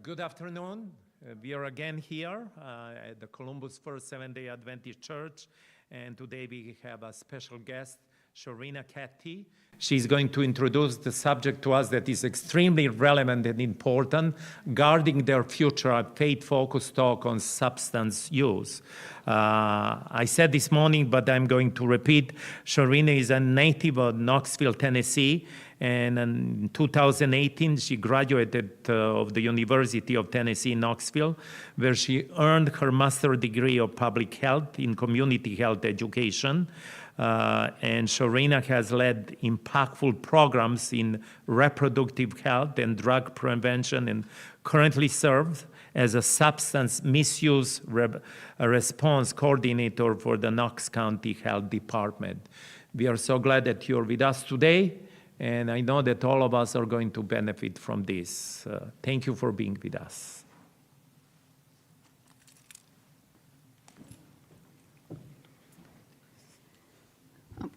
Good afternoon. We are again here at the Columbus First Seventh-day Adventist Church, and today we have a special guest, Sharena Cathey. She's going to introduce the subject to us that is extremely relevant and important, guarding their future, a faith-focused talk on substance use. I said this morning, but I'm going to repeat, Sharena is a native of Knoxville, Tennessee, and in 2018, she graduated of the University of Tennessee, Knoxville, where she earned her master's degree of public health in community health education. And Sharena has led impactful programs in reproductive health and drug prevention and currently serves as a substance misuse response coordinator for the Knox County Health Department. We are so glad that you're with us today, and I know that all of us are going to benefit from this. Thank you for being with us.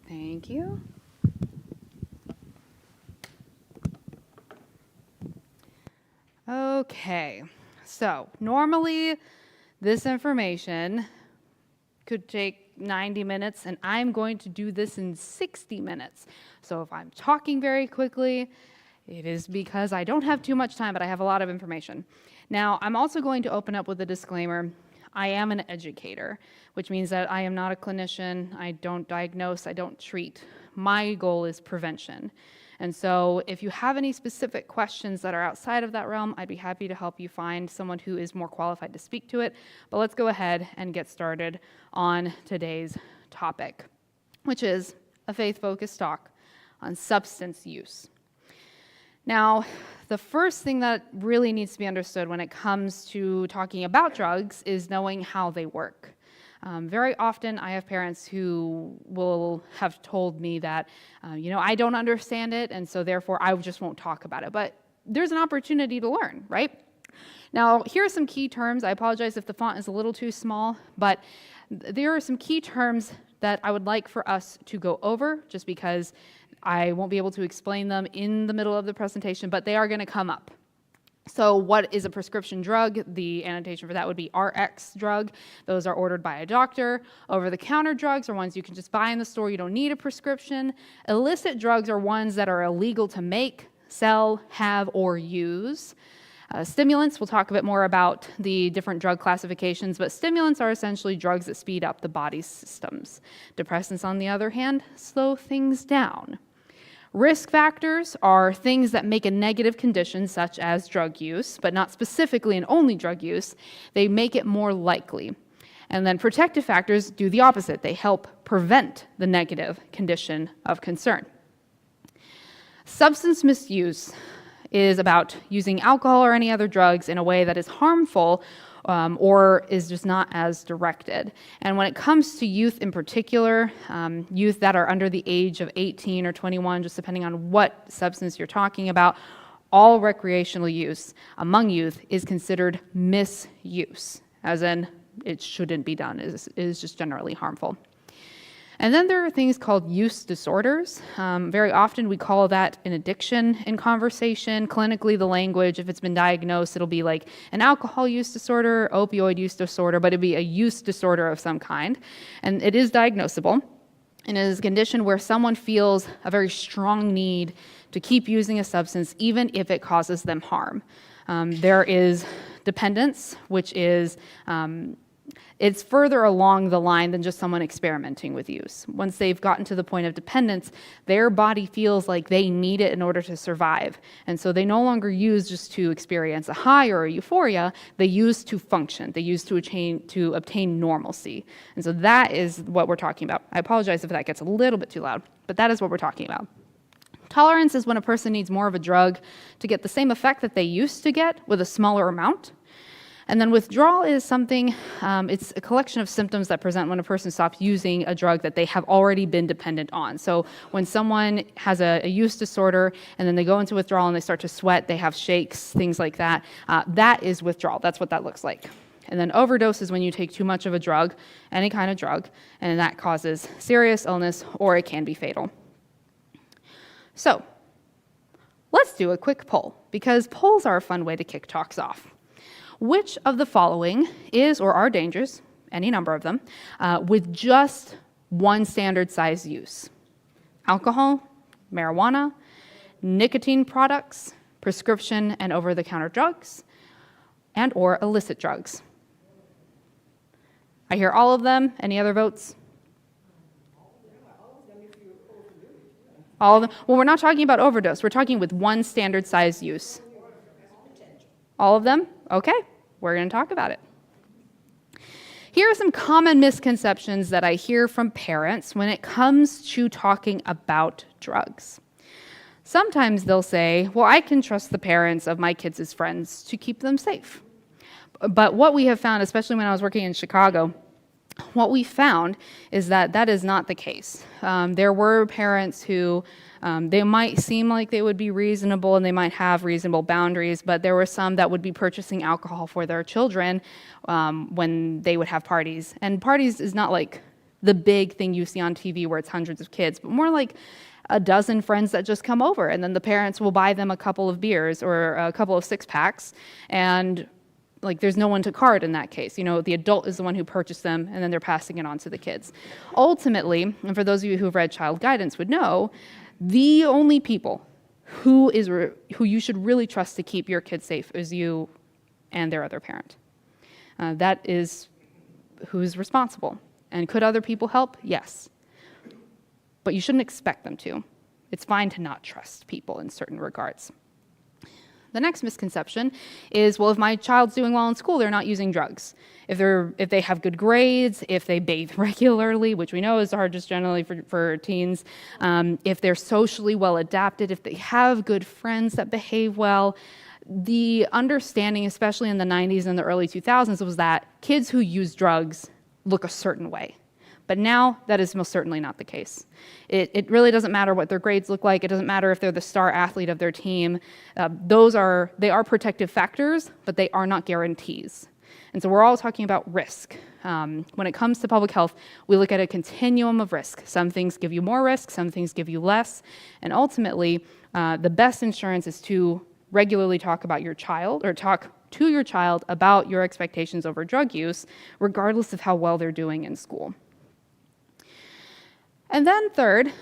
Thank you. Okay, so normally this information could take 90 minutes, and I'm going to do this in 60 minutes. So if I'm talking very quickly, it is because I don't have too much time, but I have a lot of information. Now, I'm also going to open up with a disclaimer. I am an educator, which means that I am not a clinician. I don't diagnose, I don't treat. My goal is prevention. And so if you have any specific questions that are outside of that realm, I'd be happy to help you find someone who is more qualified to speak to it. But let's go ahead and get started on today's topic, which is a faith-focused talk on substance use. Now, the first thing that really needs to be understood when it comes to talking about drugs is knowing how they work. Very often I have parents who will have told me that, I don't understand it, and so therefore I just won't talk about it. But there's an opportunity to learn, right? Now, here are some key terms. I apologize if the font is a little too small, but there are some key terms that I would like for us to go over, just because I won't be able to explain them in the middle of the presentation, but they are going to come up. So what is a prescription drug? The annotation for that would be RX drug. Those are ordered by a doctor. Over-the-counter drugs are ones you can just buy in the store. You don't need a prescription. Illicit drugs are ones that are illegal to make, sell, have, or use. Stimulants, we'll talk a bit more about the different drug classifications, but stimulants are essentially drugs that speed up the body's systems. Depressants, on the other hand, slow things down. Risk factors are things that make a negative condition, such as drug use, but not specifically and only drug use. They make it more likely. And then protective factors do the opposite. They help prevent the negative condition of concern. Substance misuse is about using alcohol or any other drugs in a way that is harmful or is just not as directed. And when it comes to youth in particular, youth that are under the age of 18 or 21, just depending on what substance you're talking about, all recreational use among youth is considered misuse, as in it shouldn't be done, it is just generally harmful. And then there are things called use disorders. Very often we call that an addiction in conversation. Clinically, the language, if it's been diagnosed, it'll be like an alcohol use disorder, opioid use disorder, but it'd be a use disorder of some kind. And it is diagnosable. And it is a condition where someone feels a very strong need to keep using a substance, even if it causes them harm. There is dependence, which is it's further along the line than just someone experimenting with use. Once they've gotten to the point of dependence, their body feels like they need it in order to survive. And so they no longer use just to experience a high or a euphoria, they use to function. They use to obtain normalcy. And so that is what we're talking about. I apologize if that gets a little bit too loud, but that is what we're talking about. Tolerance is when a person needs more of a drug to get the same effect that they used to get with a smaller amount. And then withdrawal is something, it's a collection of symptoms that present when a person stops using a drug that they have already been dependent on. So when someone has a use disorder and then they go into withdrawal and they start to sweat, they have shakes, things like that, that is withdrawal. That's what that looks like. And then overdose is when you take too much of a drug, any kind of drug, and that causes serious illness or it can be fatal. So Let's do a quick poll, because polls are a fun way to kick talks off. Which of the following is or are dangerous, any number of them, with just one standard size use? Alcohol, marijuana, nicotine products, prescription and over-the-counter drugs, and or illicit drugs. I hear all of them. Any other votes? All of them? Well, we're not talking about overdose. We're talking with one standard size use. All of them? Okay, we're going to talk about it. Here are some common misconceptions that I hear from parents when it comes to talking about drugs. Sometimes they'll say, well, I can trust the parents of my kids' friends to keep them safe. But what we have found, especially when I was working in Chicago, what we found is that that is not the case. There were parents who, they might seem like they would be reasonable and they might have reasonable boundaries, but there were some that would be purchasing alcohol for their children when they would have parties. And parties is not like the big thing you see on TV where it's hundreds of kids, but more like a dozen friends that just come over, and then the parents will buy them a couple of beers or a couple of six-packs, and like there's no one to card in that case. You know, the adult is the one who purchased them, and then they're passing it on to the kids. Ultimately, and for those of you who've read child guidance would know, the only people who you should really trust to keep your kids safe is you and their other parent. That is who's responsible. And could other people help? Yes. But you shouldn't expect them to. It's fine to not trust people in certain regards. The next misconception is, well, if my child's doing well in school, they're not using drugs. If they have good grades, if they bathe regularly, which we know is hard just generally for teens, if they're socially well adapted, if they have good friends that behave well. The understanding, especially in the 90s and the early 2000s, was that kids who use drugs look a certain way. But now, that is most certainly not the case. It really doesn't matter what their grades look like. It doesn't matter if they're the star athlete of their team. They are protective factors, but they are not guarantees. And so we're all talking about risk. When it comes to public health, we look at a continuum of risk. Some things give you more risk, some things give you less. And ultimately, the best insurance is to regularly talk about your child, or talk to your child about your expectations over drug use, regardless of how well they're doing in school. And then third,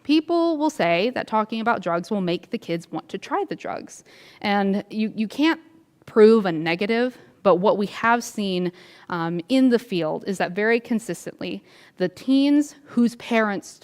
people will say that talking about drugs will make the kids want to try the drugs. And you can't prove a negative, but what we have seen in the field is that very consistently, the teens whose parents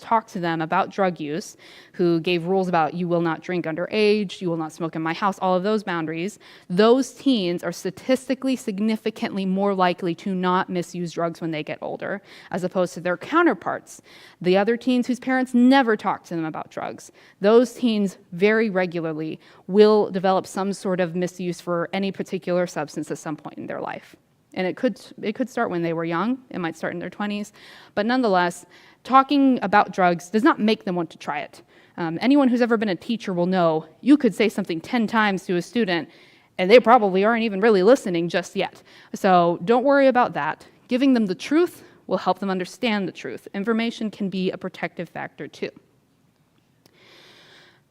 talked to them about drug use, who gave rules about you will not drink underage, you will not smoke in my house, all of those boundaries, those teens are statistically significantly more likely to not misuse drugs when they get older, as opposed to their counterparts, the other teens whose parents never talked to them about drugs. Those teens very regularly will develop some sort of misuse for any particular substance at some point in their life. And it could start when they were young, it might start in their 20s, but nonetheless, talking about drugs does not make them want to try it. Anyone who's ever been a teacher will know you could say something 10 times to a student, and they probably aren't even really listening just yet. So don't worry about that. Giving them the truth will help them understand the truth. Information can be a protective factor too.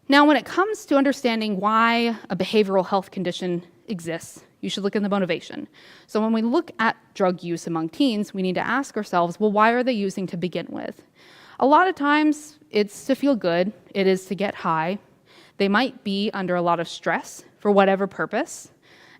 Now, when it comes to understanding why a behavioral health condition exists, you should look at the motivation. So when we look at drug use among teens, we need to ask ourselves, well, why are they using to begin with? A lot of times, it's to feel good. It is to get high. They might be under a lot of stress for whatever purpose,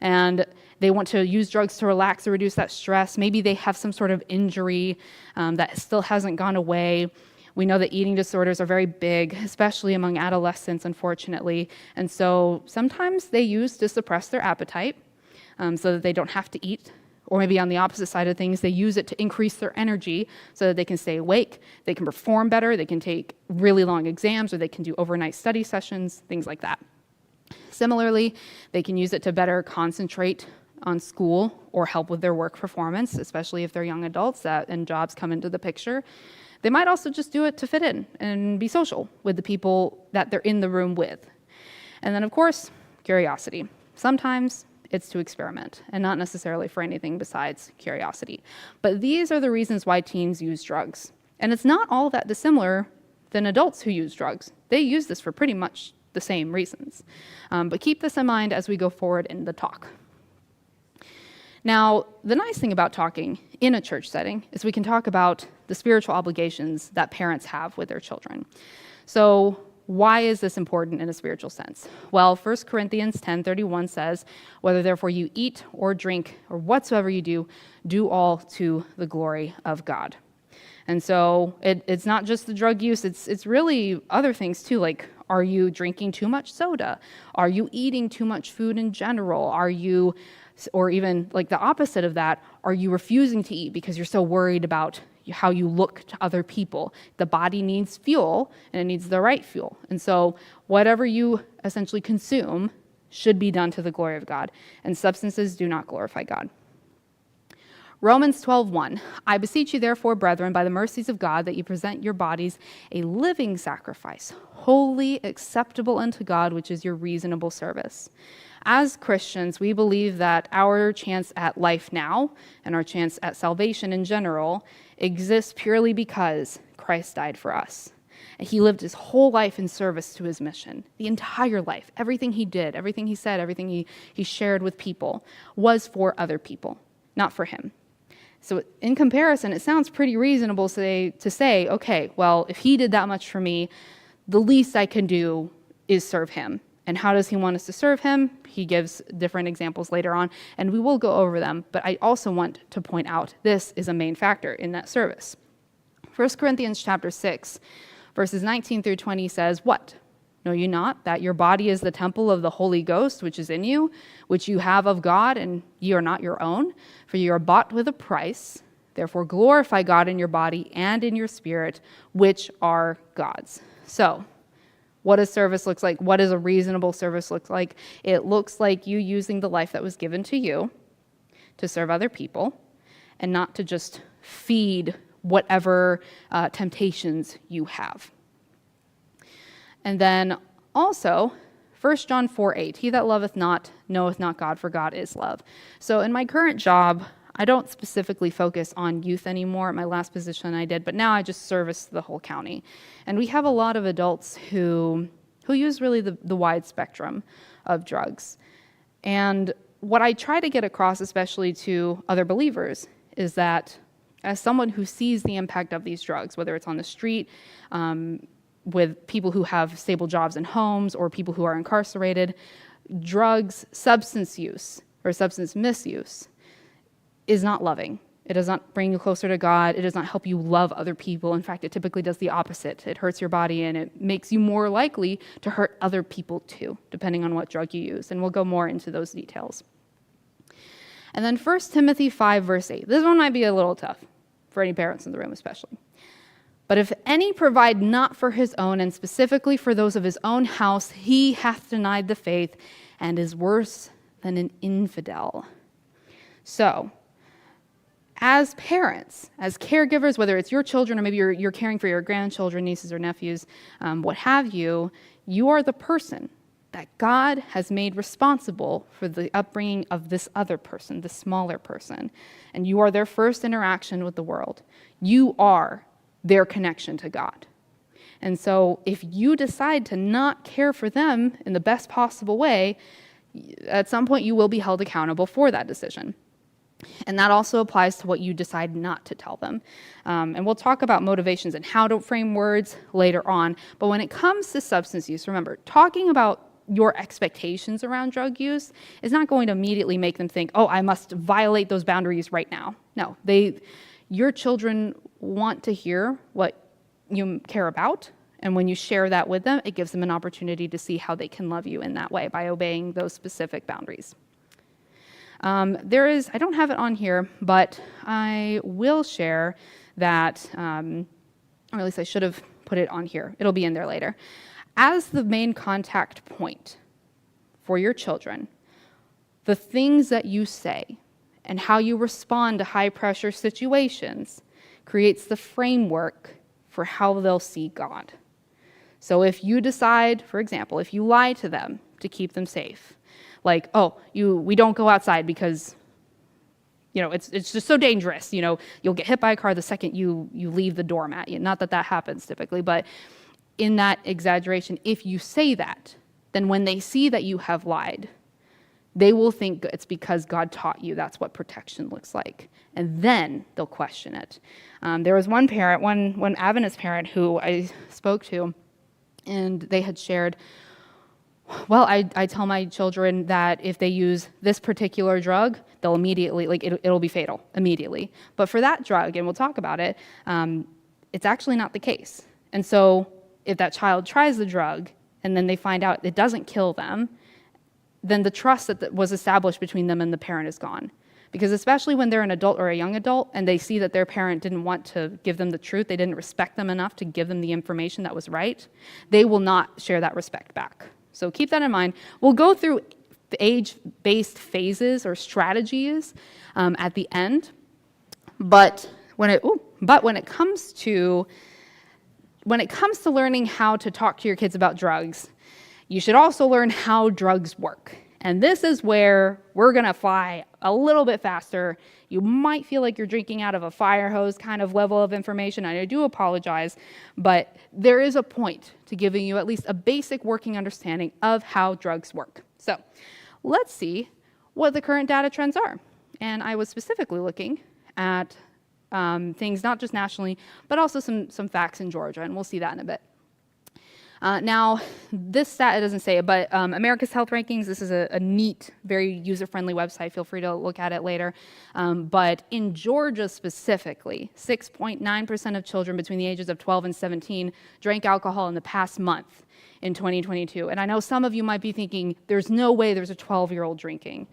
and they want to use drugs to relax or reduce that stress. Maybe they have some sort of injury that still hasn't gone away. We know that eating disorders are very big, especially among adolescents, unfortunately. And so sometimes they use to suppress their appetite so that they don't have to eat. Or maybe on the opposite side of things, they use it to increase their energy so that they can stay awake, they can perform better, they can take really long exams, or they can do overnight study sessions, things like that. Similarly, they can use it to better concentrate on school or help with their work performance, especially if they're young adults and jobs come into the picture. They might also just do it to fit in and be social with the people that they're in the room with. And then, of course, curiosity. Sometimes it's to experiment, and not necessarily for anything besides curiosity. But these are the reasons why teens use drugs. And it's not all that dissimilar than adults who use drugs. They use this for pretty much the same reasons. But keep this in mind as we go forward in the talk. Now, the nice thing about talking in a church setting is we can talk about the spiritual obligations that parents have with their children. So why is this important in a spiritual sense? Well, 1 Corinthians 10:31 says, "Whether therefore you eat or drink or whatsoever you do, do all to the glory of God." And so it's not just the drug use, it's really other things too, like are you drinking too much soda? Are you eating too much food in general? Or even like the opposite of that, are you refusing to eat because you're so worried about how you look to other people? The body needs fuel, and it needs the right fuel. And so whatever you essentially consume should be done to the glory of God, and substances do not glorify God. Romans 12:1, "I beseech you therefore, brethren, by the mercies of God, that you present your bodies a living sacrifice, holy, acceptable unto God, which is your reasonable service." As Christians, we believe that our chance at life now and our chance at salvation in general exists purely because Christ died for us. And he lived his whole life in service to his mission. The entire life, everything he did, everything he said, everything he shared with people was for other people, not for him. So in comparison, it sounds pretty reasonable to say, okay, well, if he did that much for me, the least I can do is serve him. And how does he want us to serve him? He gives different examples later on, and we will go over them, but I also want to point out this is a main factor in that service. 1 Corinthians chapter 6, verses 19 through 20 says, "What? Know you not that your body is the temple of the Holy Ghost, which is in you, which you have of God, and ye are not your own? For ye are bought with a price. Therefore glorify God in your body and in your spirit, which are God's." So, what does service look like? What does a reasonable service look like? It looks like you using the life that was given to you to serve other people and not to just feed whatever temptations you have. And then also, 1 John 4:8, "He that loveth not knoweth not God, for God is love." So in my current job, I don't specifically focus on youth anymore. At my last position I did, but now I just service the whole county. And we have a lot of adults who use really the wide spectrum of drugs. And what I try to get across, especially to other believers, is that as someone who sees the impact of these drugs, whether it's on the street, with people who have stable jobs and homes, or people who are incarcerated, drugs, substance use, or substance misuse is not loving. It does not bring you closer to God. It does not help you love other people. In fact, it typically does the opposite. It hurts your body, and it makes you more likely to hurt other people too, depending on what drug you use. And we'll go more into those details. And then 1 Timothy 5, verse 8. This one might be a little tough for any parents in the room especially. "But if any provide not for his own, and specifically for those of his own house, he hath denied the faith, and is worse than an infidel." So, as parents, as caregivers, whether it's your children or maybe you're caring for your grandchildren, nieces or nephews, what have you, you are the person that God has made responsible for the upbringing of this other person, the smaller person. And you are their first interaction with the world. You are their connection to God. And so if you decide to not care for them in the best possible way, at some point you will be held accountable for that decision. And that also applies to what you decide not to tell them. And we'll talk about motivations and how to frame words later on. But when it comes to substance use, remember, talking about your expectations around drug use is not going to immediately make them think, oh, I must violate those boundaries right now. No, your children want to hear what you care about. And when you share that with them, it gives them an opportunity to see how they can love you in that way by obeying those specific boundaries. I don't have it on here, but I will share that, or at least I should have put it on here. It'll be in there later. As the main contact point for your children, the things that you say and how you respond to high-pressure situations creates the framework for how they'll see God. So if you decide, for example, if you lie to them to keep them safe, like, we don't go outside because, it's just so dangerous. You'll get hit by a car the second you leave the doormat. Not that happens typically, but in that exaggeration, if you say that, then when they see that you have lied, they will think it's because God taught you that's what protection looks like. And then they'll question it. There was one parent, one Adventist parent who I spoke to, and they had shared, well, I tell my children that if they use this particular drug, they'll immediately, like it'll be fatal immediately. But for that drug, and we'll talk about it, it's actually not the case. And so if that child tries the drug and then they find out it doesn't kill them, then the trust that was established between them and the parent is gone. Because especially when they're an adult or a young adult and they see that their parent didn't want to give them the truth, they didn't respect them enough to give them the information that was right, they will not share that respect back. So keep that in mind. We'll go through age-based phases or strategies at the end, but when it comes to learning how to talk to your kids about drugs, you should also learn how drugs work. And this is where we're going to fly a little bit faster. You might feel like you're drinking out of a fire hose kind of level of information. I do apologize, but there is a point to giving you at least a basic working understanding of how drugs work. So let's see what the current data trends are. And I was specifically looking at things not just nationally, but also some facts in Georgia, and we'll see that in a bit. Now, this stat, it doesn't say it, but America's Health Rankings, this is a neat, very user-friendly website. Feel free to look at it later. But in Georgia specifically, 6.9% of children between the ages of 12 and 17 drank alcohol in the past month in 2022. And I know some of you might be thinking, there's no way there's a 12-year-old drinking.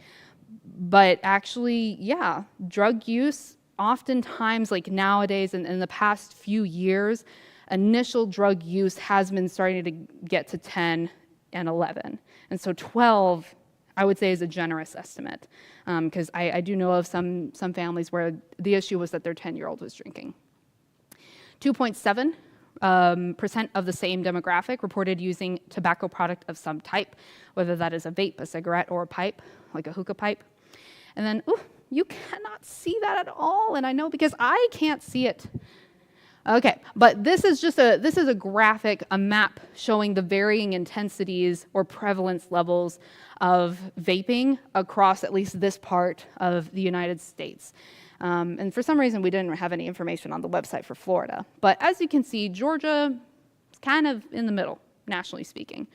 But actually, yeah, drug use, oftentimes, like nowadays, in the past few years, initial drug use has been starting to get to 10 and 11. And so 12, I would say, is a generous estimate, because I do know of some families where the issue was that their 10-year-old was drinking. 2.7% of the same demographic reported using tobacco product of some type, whether that is a vape, a cigarette, or a pipe, like a hookah pipe. And then, you cannot see that at all, and I know because I can't see it. Okay, but this is a graphic, a map showing the varying intensities or prevalence levels of vaping across at least this part of the United States. And for some reason, we didn't have any information on the website for Florida. But as you can see, Georgia is kind of in the middle, nationally speaking.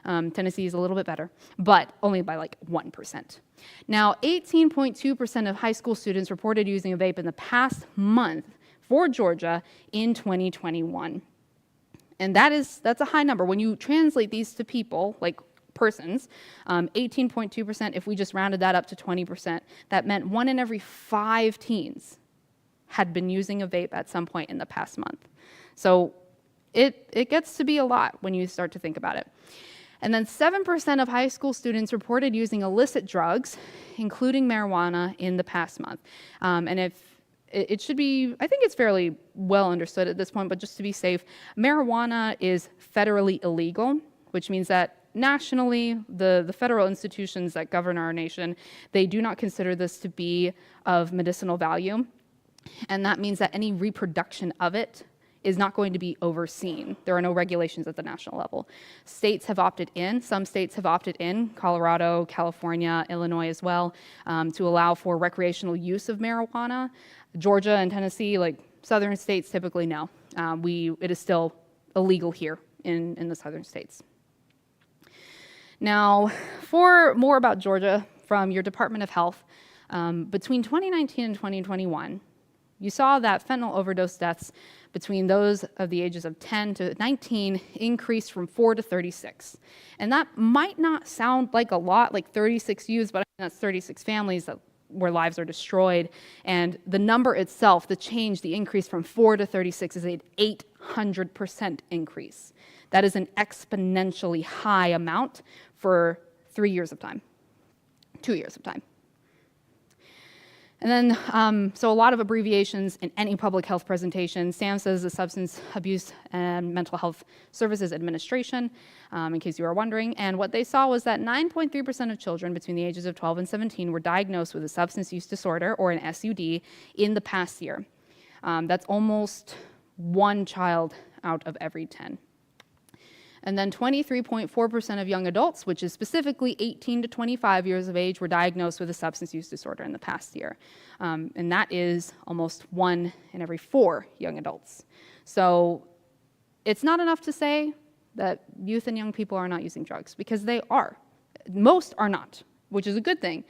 Tennessee is a little bit better, but only by like 1%. Now, 18.2% of high school students reported using a vape in the past month for Georgia in 2021. And that's a high number. When you translate these to people, like persons, 18.2%, if we just rounded that up to 20%, that meant 1 in every 5 teens had been using a vape at some point in the past month. So it gets to be a lot when you start to think about it. And then 7% of high school students reported using illicit drugs, including marijuana, in the past month. And if it should be, I think it's fairly well understood at this point, but just to be safe, marijuana is federally illegal, which means that nationally, the federal institutions that govern our nation, they do not consider this to be of medicinal value. And that means that any reproduction of it is not going to be overseen. There are no regulations at the national level. States have opted in, some states have opted in, Colorado, California, Illinois as well, to allow for recreational use of marijuana. Georgia and Tennessee, like southern states, typically no. It is still illegal here in the southern states. Now, for more about Georgia from your Department of Health, between 2019 and 2021, you saw that fentanyl overdose deaths between those of the ages of 10 to 19 increased from 4 to 36. And that might not sound like a lot, like 36 youths, but I mean, that's 36 families where lives are destroyed. And the number itself, the change, the increase from 4 to 36 is an 800% increase. That is an exponentially high amount for 3 years of time, 2 years of time. And then, so a lot of abbreviations in any public health presentation. SAM says the Substance Abuse and Mental Health Services Administration, in case you are wondering. And what they saw was that 9.3% of children between the ages of 12 and 17 were diagnosed with a substance use disorder, or an SUD, in the past year. That's almost 1 child out of every 10. And then 23.4% of young adults, which is specifically 18 to 25 years of age, were diagnosed with a substance use disorder in the past year. And that is almost 1 in every 4 young adults. So it's not enough to say that youth and young people are not using drugs, because they are. Most are not, which is a good thing.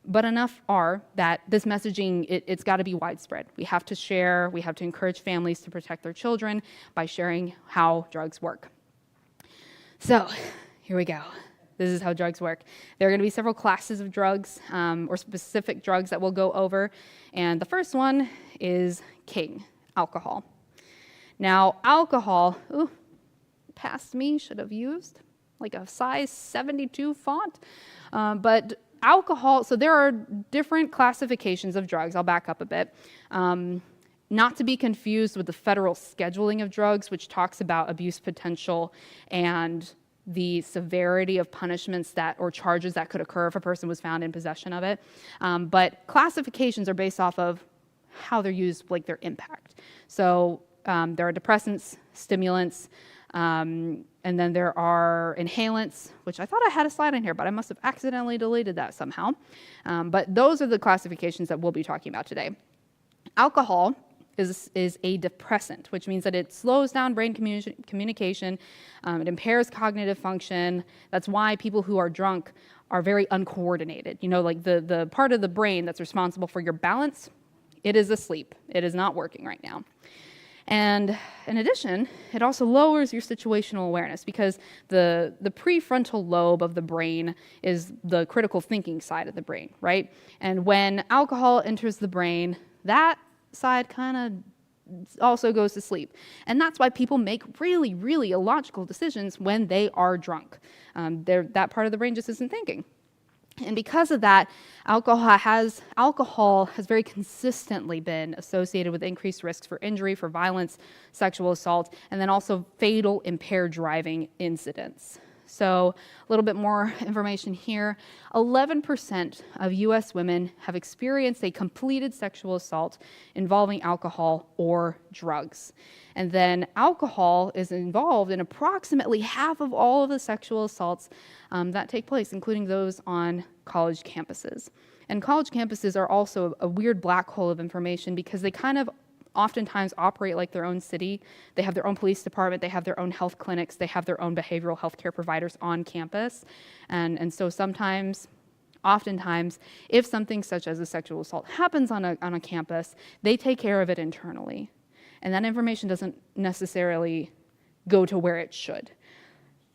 But enough are that this messaging, it's got to be widespread. We have to share, we have to encourage families to protect their children by sharing how drugs work. So here we go. This is how drugs work. There are going to be several classes of drugs or specific drugs that we'll go over. And the first one is king, alcohol. Now, alcohol, past me, should have used like a size 72 font. But alcohol, so there are different classifications of drugs. I'll back up a bit. Not to be confused with the federal scheduling of drugs, which talks about abuse potential and the severity of punishments or charges that could occur if a person was found in possession of it. But classifications are based off of how they're used, like their impact. So there are depressants, stimulants, and then there are inhalants, which I thought I had a slide on here, but I must have accidentally deleted that somehow. But those are the classifications that we'll be talking about today. Alcohol is a depressant, which means that it slows down brain communication, it impairs cognitive function. That's why people who are drunk are very uncoordinated. You know, like the part of the brain that's responsible for your balance, it is asleep. It is not working right now. And in addition, it also lowers your situational awareness, because the prefrontal lobe of the brain is the critical thinking side of the brain, right? And when alcohol enters the brain, that side kind of also goes to sleep. And that's why people make really, really illogical decisions when they are drunk. That part of the brain just isn't thinking. And because of that, alcohol has very consistently been associated with increased risks for injury, for violence, sexual assault, and then also fatal impaired driving incidents. So a little bit more information here. 11% of U.S. women have experienced a completed sexual assault involving alcohol or drugs. And then alcohol is involved in approximately half of all of the sexual assaults that take place, including those on college campuses. And college campuses are also a weird black hole of information, because they kind of oftentimes operate like their own city. They have their own police department, they have their own health clinics, they have their own behavioral health care providers on campus. And so oftentimes, if something such as a sexual assault happens on a campus, they take care of it internally. And that information doesn't necessarily go to where it should.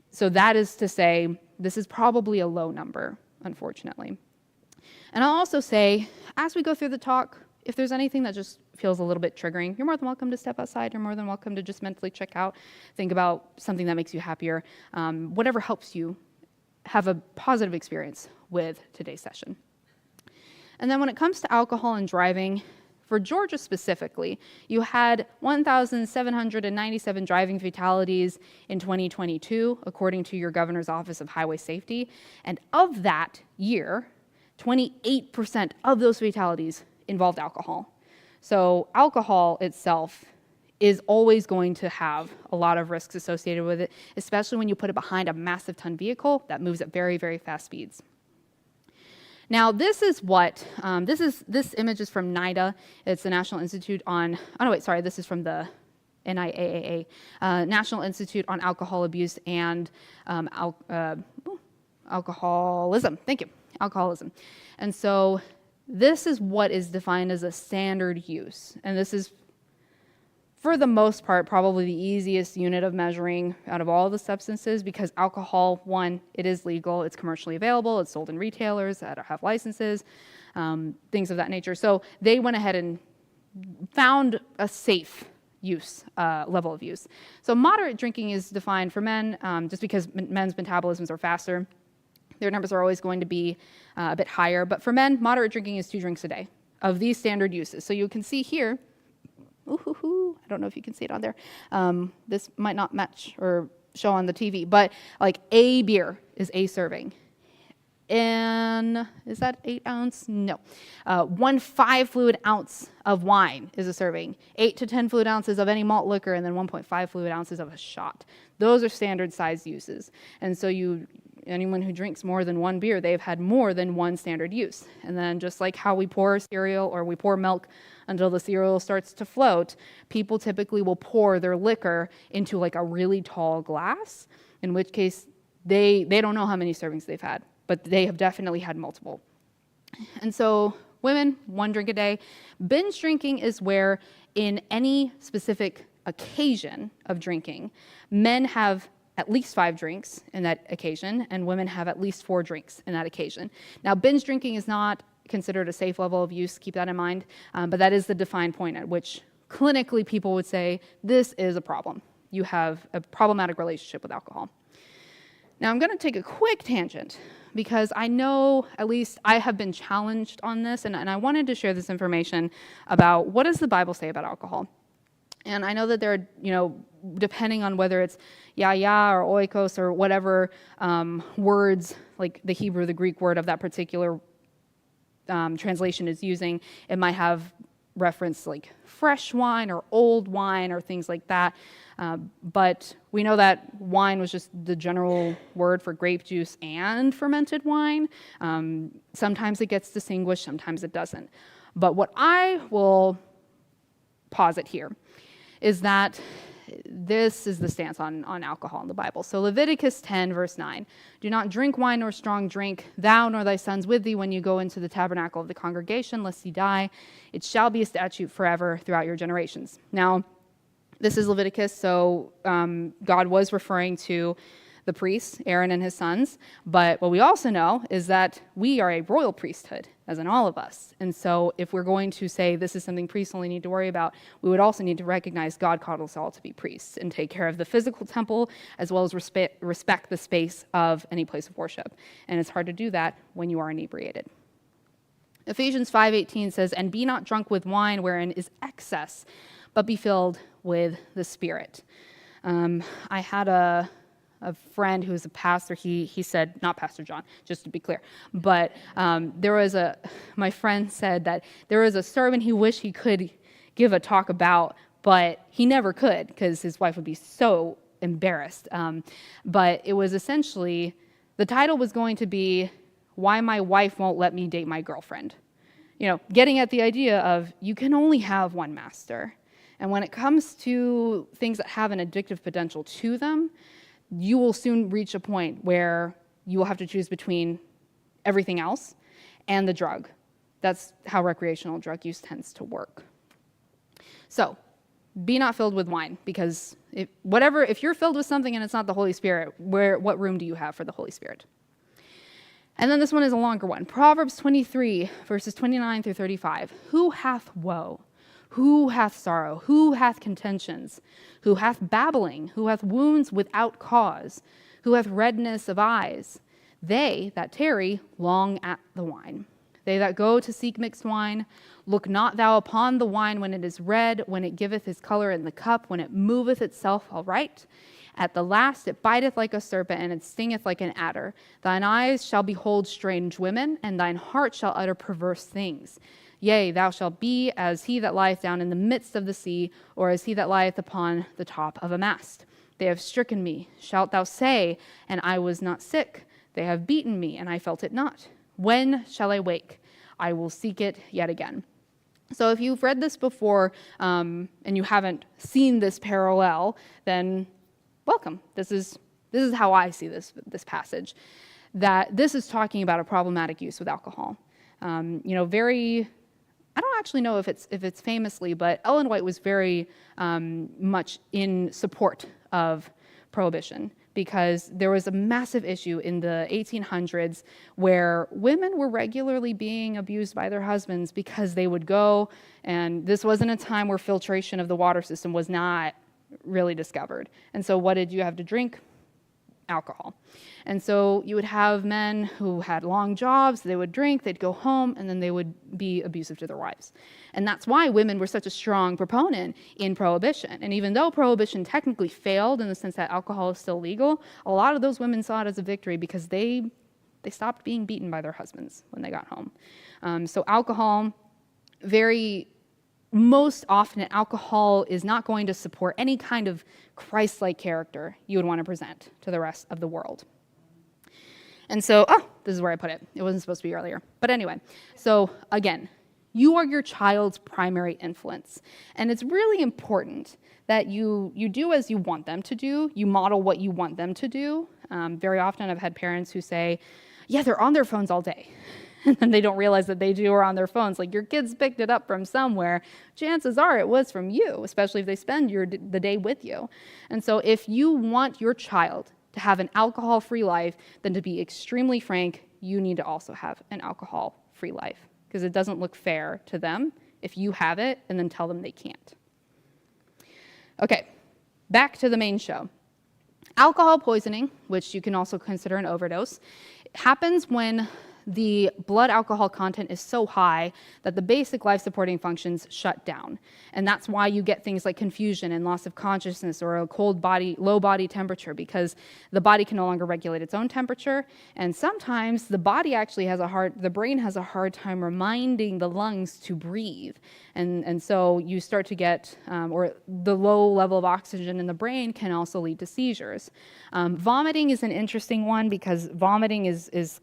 So that is to say, this is probably a low number, unfortunately. And I'll also say, as we go through the talk, if there's anything that just feels a little bit triggering, you're more than welcome to step outside. You're more than welcome to just mentally check out, think about something that makes you happier, whatever helps you have a positive experience with today's session. And then when it comes to alcohol and driving, for Georgia specifically, you had 1,797 driving fatalities in 2022, according to your Governor's Office of Highway Safety. And of that year, 28% of those fatalities involved alcohol. So alcohol itself is always going to have a lot of risks associated with it, especially when you put it behind a massive ton vehicle that moves at very, very fast speeds. Now, this is what, this image is from NIDA. It's the National Institute on, this is from the NIAAA, National Institute on Alcohol Abuse and Alcoholism. Thank you, alcoholism. And so this is what is defined as a standard use. And this is, for the most part, probably the easiest unit of measuring out of all the substances, because alcohol, one, it is legal, it's commercially available, it's sold in retailers that have licenses, things of that nature. So they went ahead and found a safe use, level of use. So moderate drinking is defined for men, just because men's metabolisms are faster. Their numbers are always going to be a bit higher. But for men, moderate drinking is 2 drinks a day of these standard uses. So you can see here, I don't know if you can see it on there. This might not match or show on the TV, but like a beer is a serving. and is that 8 ounce? No. 1 5 fluid ounce of wine is a serving. 8 to 10 fluid ounces of any malt liquor, and then 1.5 fluid ounces of a shot. Those are standard size uses. And so anyone who drinks more than 1 beer, they've had more than 1 standard use. And then just like how we pour cereal or we pour milk until the cereal starts to float, people typically will pour their liquor into like a really tall glass, in which case they don't know how many servings they've had, but they have definitely had multiple. And so women, 1 drink a day. Binge drinking is where in any specific occasion of drinking, men have at least 5 drinks in that occasion, and women have at least 4 drinks in that occasion. Now, binge drinking is not considered a safe level of use, keep that in mind, but that is the defined point at which clinically people would say, this is a problem. You have a problematic relationship with alcohol. Now, I'm going to take a quick tangent because I know, at least I have been challenged on this, and I wanted to share this information about what does the Bible say about alcohol. And I know that there are, depending on whether it's ya or oikos or whatever words, like the Hebrew, the Greek word of that particular translation is using, it might have reference like fresh wine or old wine or things like that. But we know that wine was just the general word for grape juice and fermented wine. Sometimes it gets distinguished, sometimes it doesn't. But what I will posit here is that this is the stance on alcohol in the Bible. So Leviticus 10, verse 9, do not drink wine nor strong drink, thou nor thy sons with thee when you go into the tabernacle of the congregation, lest ye die. It shall be a statute forever throughout your generations. Now, this is Leviticus, so God was referring to the priests, Aaron and his sons, but what we also know is that we are a royal priesthood, as in all of us. And so if we're going to say this is something priests only need to worry about, we would also need to recognize God called us all to be priests and take care of the physical temple as well as respect the space of any place of worship. And it's hard to do that when you are inebriated. Ephesians 5:18 says, and be not drunk with wine wherein is excess, but be filled with the Spirit. I had a friend who was a pastor. He said, not Pastor John, just to be clear, but my friend said that there was a sermon he wished he could give a talk about, but he never could because his wife would be so embarrassed. But it was essentially, the title was going to be, Why My Wife Won't Let Me Date My Girlfriend. Getting at the idea of you can only have one master. And when it comes to things that have an addictive potential to them, you will soon reach a point where you will have to choose between everything else and the drug. That's how recreational drug use tends to work. So, be not filled with wine, because if you're filled with something and it's not the Holy Spirit, what room do you have for the Holy Spirit? And then this one is a longer one. Proverbs 23, verses 29 through 35. Who hath woe? Who hath sorrow? Who hath contentions? Who hath babbling? Who hath wounds without cause? Who hath redness of eyes? They that tarry long at the wine. They that go to seek mixed wine, look not thou upon the wine when it is red, when it giveth his color in the cup, when it moveth itself aright. At the last it biteth like a serpent, and it stingeth like an adder. Thine eyes shall behold strange women, and thine heart shall utter perverse things. Yea, thou shalt be as he that lieth down in the midst of the sea, or as he that lieth upon the top of a mast. They have stricken me, shalt thou say, and I was not sick. They have beaten me, and I felt it not. When shall I wake? I will seek it yet again. So if you've read this before, and you haven't seen this parallel, then welcome. This is how I see this passage. That this is talking about a problematic use with alcohol. I don't actually know if it's famously, but Ellen White was very much in support of prohibition because there was a massive issue in the 1800s where women were regularly being abused by their husbands because they would go, and this wasn't a time where filtration of the water system was not really discovered. And so what did you have to drink? Alcohol. And so you would have men who had long jobs, they would drink, they'd go home, and then they would be abusive to their wives. And that's why women were such a strong proponent in prohibition. And even though prohibition technically failed in the sense that alcohol is still legal, a lot of those women saw it as a victory because they They stopped being beaten by their husbands when they got home. So alcohol, most often, alcohol is not going to support any kind of Christ-like character you would want to present to the rest of the world. And so, this is where I put it. It wasn't supposed to be earlier. But anyway, so again, you are your child's primary influence. And it's really important that you do as you want them to do. You model what you want them to do. Very often I've had parents who say, yeah, they're on their phones all day. And then they don't realize that they are on their phones. Like, your kids picked it up from somewhere. Chances are it was from you, especially if they spend the day with you. And so if you want your child to have an alcohol-free life, then to be extremely frank, you need to also have an alcohol-free life, because it doesn't look fair to them if you have it and then tell them they can't. Okay, back to the main show. Alcohol poisoning, which you can also consider an overdose, happens when the blood alcohol content is so high that the basic life-supporting functions shut down. And that's why you get things like confusion and loss of consciousness or a low body temperature, because the body can no longer regulate its own temperature. And sometimes the brain has a hard time reminding the lungs to breathe. And so you start to get, or the low level of oxygen in the brain can also lead to seizures. Vomiting is an interesting one, because vomiting is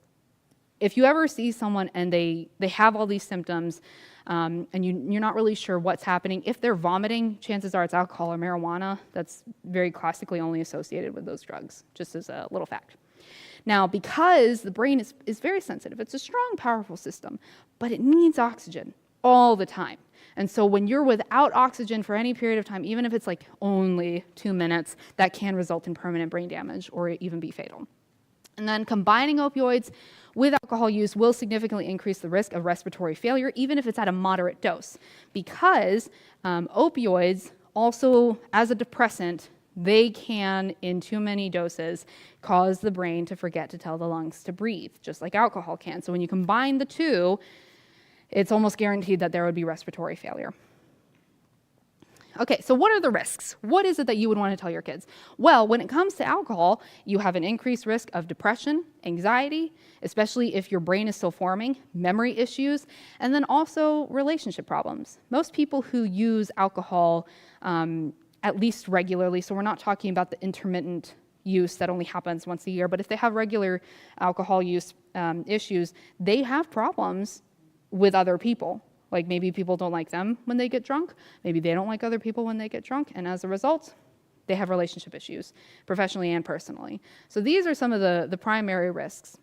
if you ever see someone and they have all these symptoms, and you're not really sure what's happening, if they're vomiting, chances are it's alcohol or marijuana. That's very classically only associated with those drugs, just as a little fact. Now, because the brain is very sensitive, it's a strong, powerful system, but it needs oxygen all the time. And so when you're without oxygen for any period of time, even if it's like only 2 minutes, that can result in permanent brain damage or even be fatal. And then combining opioids with alcohol use will significantly increase the risk of respiratory failure, even if it's at a moderate dose, because opioids also, as a depressant, they can, in too many doses, cause the brain to forget to tell the lungs to breathe, just like alcohol can. So when you combine the two, it's almost guaranteed that there would be respiratory failure. Okay, so what are the risks? What is it that you would want to tell your kids? Well, when it comes to alcohol, you have an increased risk of depression, anxiety, especially if your brain is still forming, memory issues, and then also relationship problems. Most people who use alcohol at least regularly, so we're not talking about the intermittent use that only happens once a year, but if they have regular alcohol use issues, they have problems with other people. Like, maybe people don't like them when they get drunk. Maybe they don't like other people when they get drunk. And as a result, they have relationship issues, professionally and personally. So these are some of the primary risks.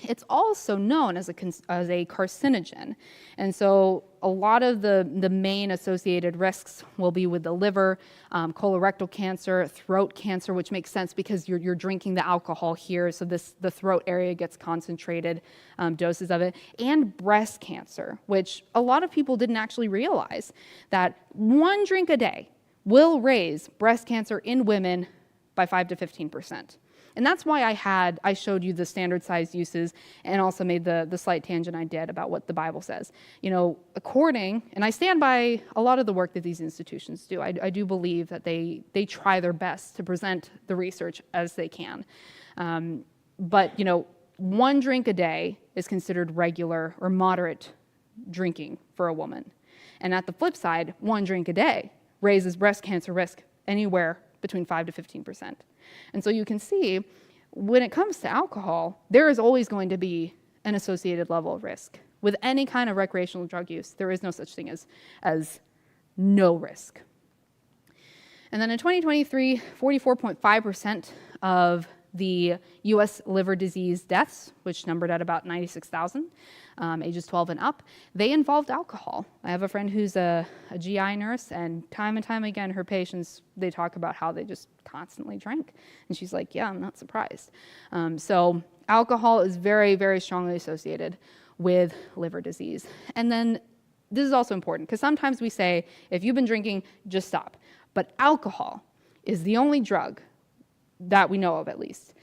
It's also known as a carcinogen. And so a lot of the main associated risks will be with the liver, colorectal cancer, throat cancer, which makes sense because you're drinking the alcohol here, so the throat area gets concentrated doses of it, and breast cancer, which a lot of people didn't actually realize that 1 drink a day will raise breast cancer in women by 5 to 15%. And that's why I showed you the standard size uses and also made the slight tangent I did about what the Bible says. You know, and I stand by a lot of the work that these institutions do. I do believe that they try their best to present the research as they can. But, 1 drink a day is considered regular or moderate drinking for a woman. And at the flip side, 1 drink a day raises breast cancer risk anywhere between 5 to 15%. And so you can see, when it comes to alcohol, there is always going to be an associated level of risk. With any kind of recreational drug use, there is no such thing as no risk. And then in 2023, 44.5% of the U.S. liver disease deaths, which numbered at about 96,000, ages 12 and up, they involved alcohol. I have a friend who's a GI nurse, and time again, her patients, they talk about how they just constantly drank. And she's like, yeah, I'm not surprised. So alcohol is very, very strongly associated with liver disease. And then this is also important, because sometimes we say, if you've been drinking, just stop. But alcohol is the only drug that we know of, at least,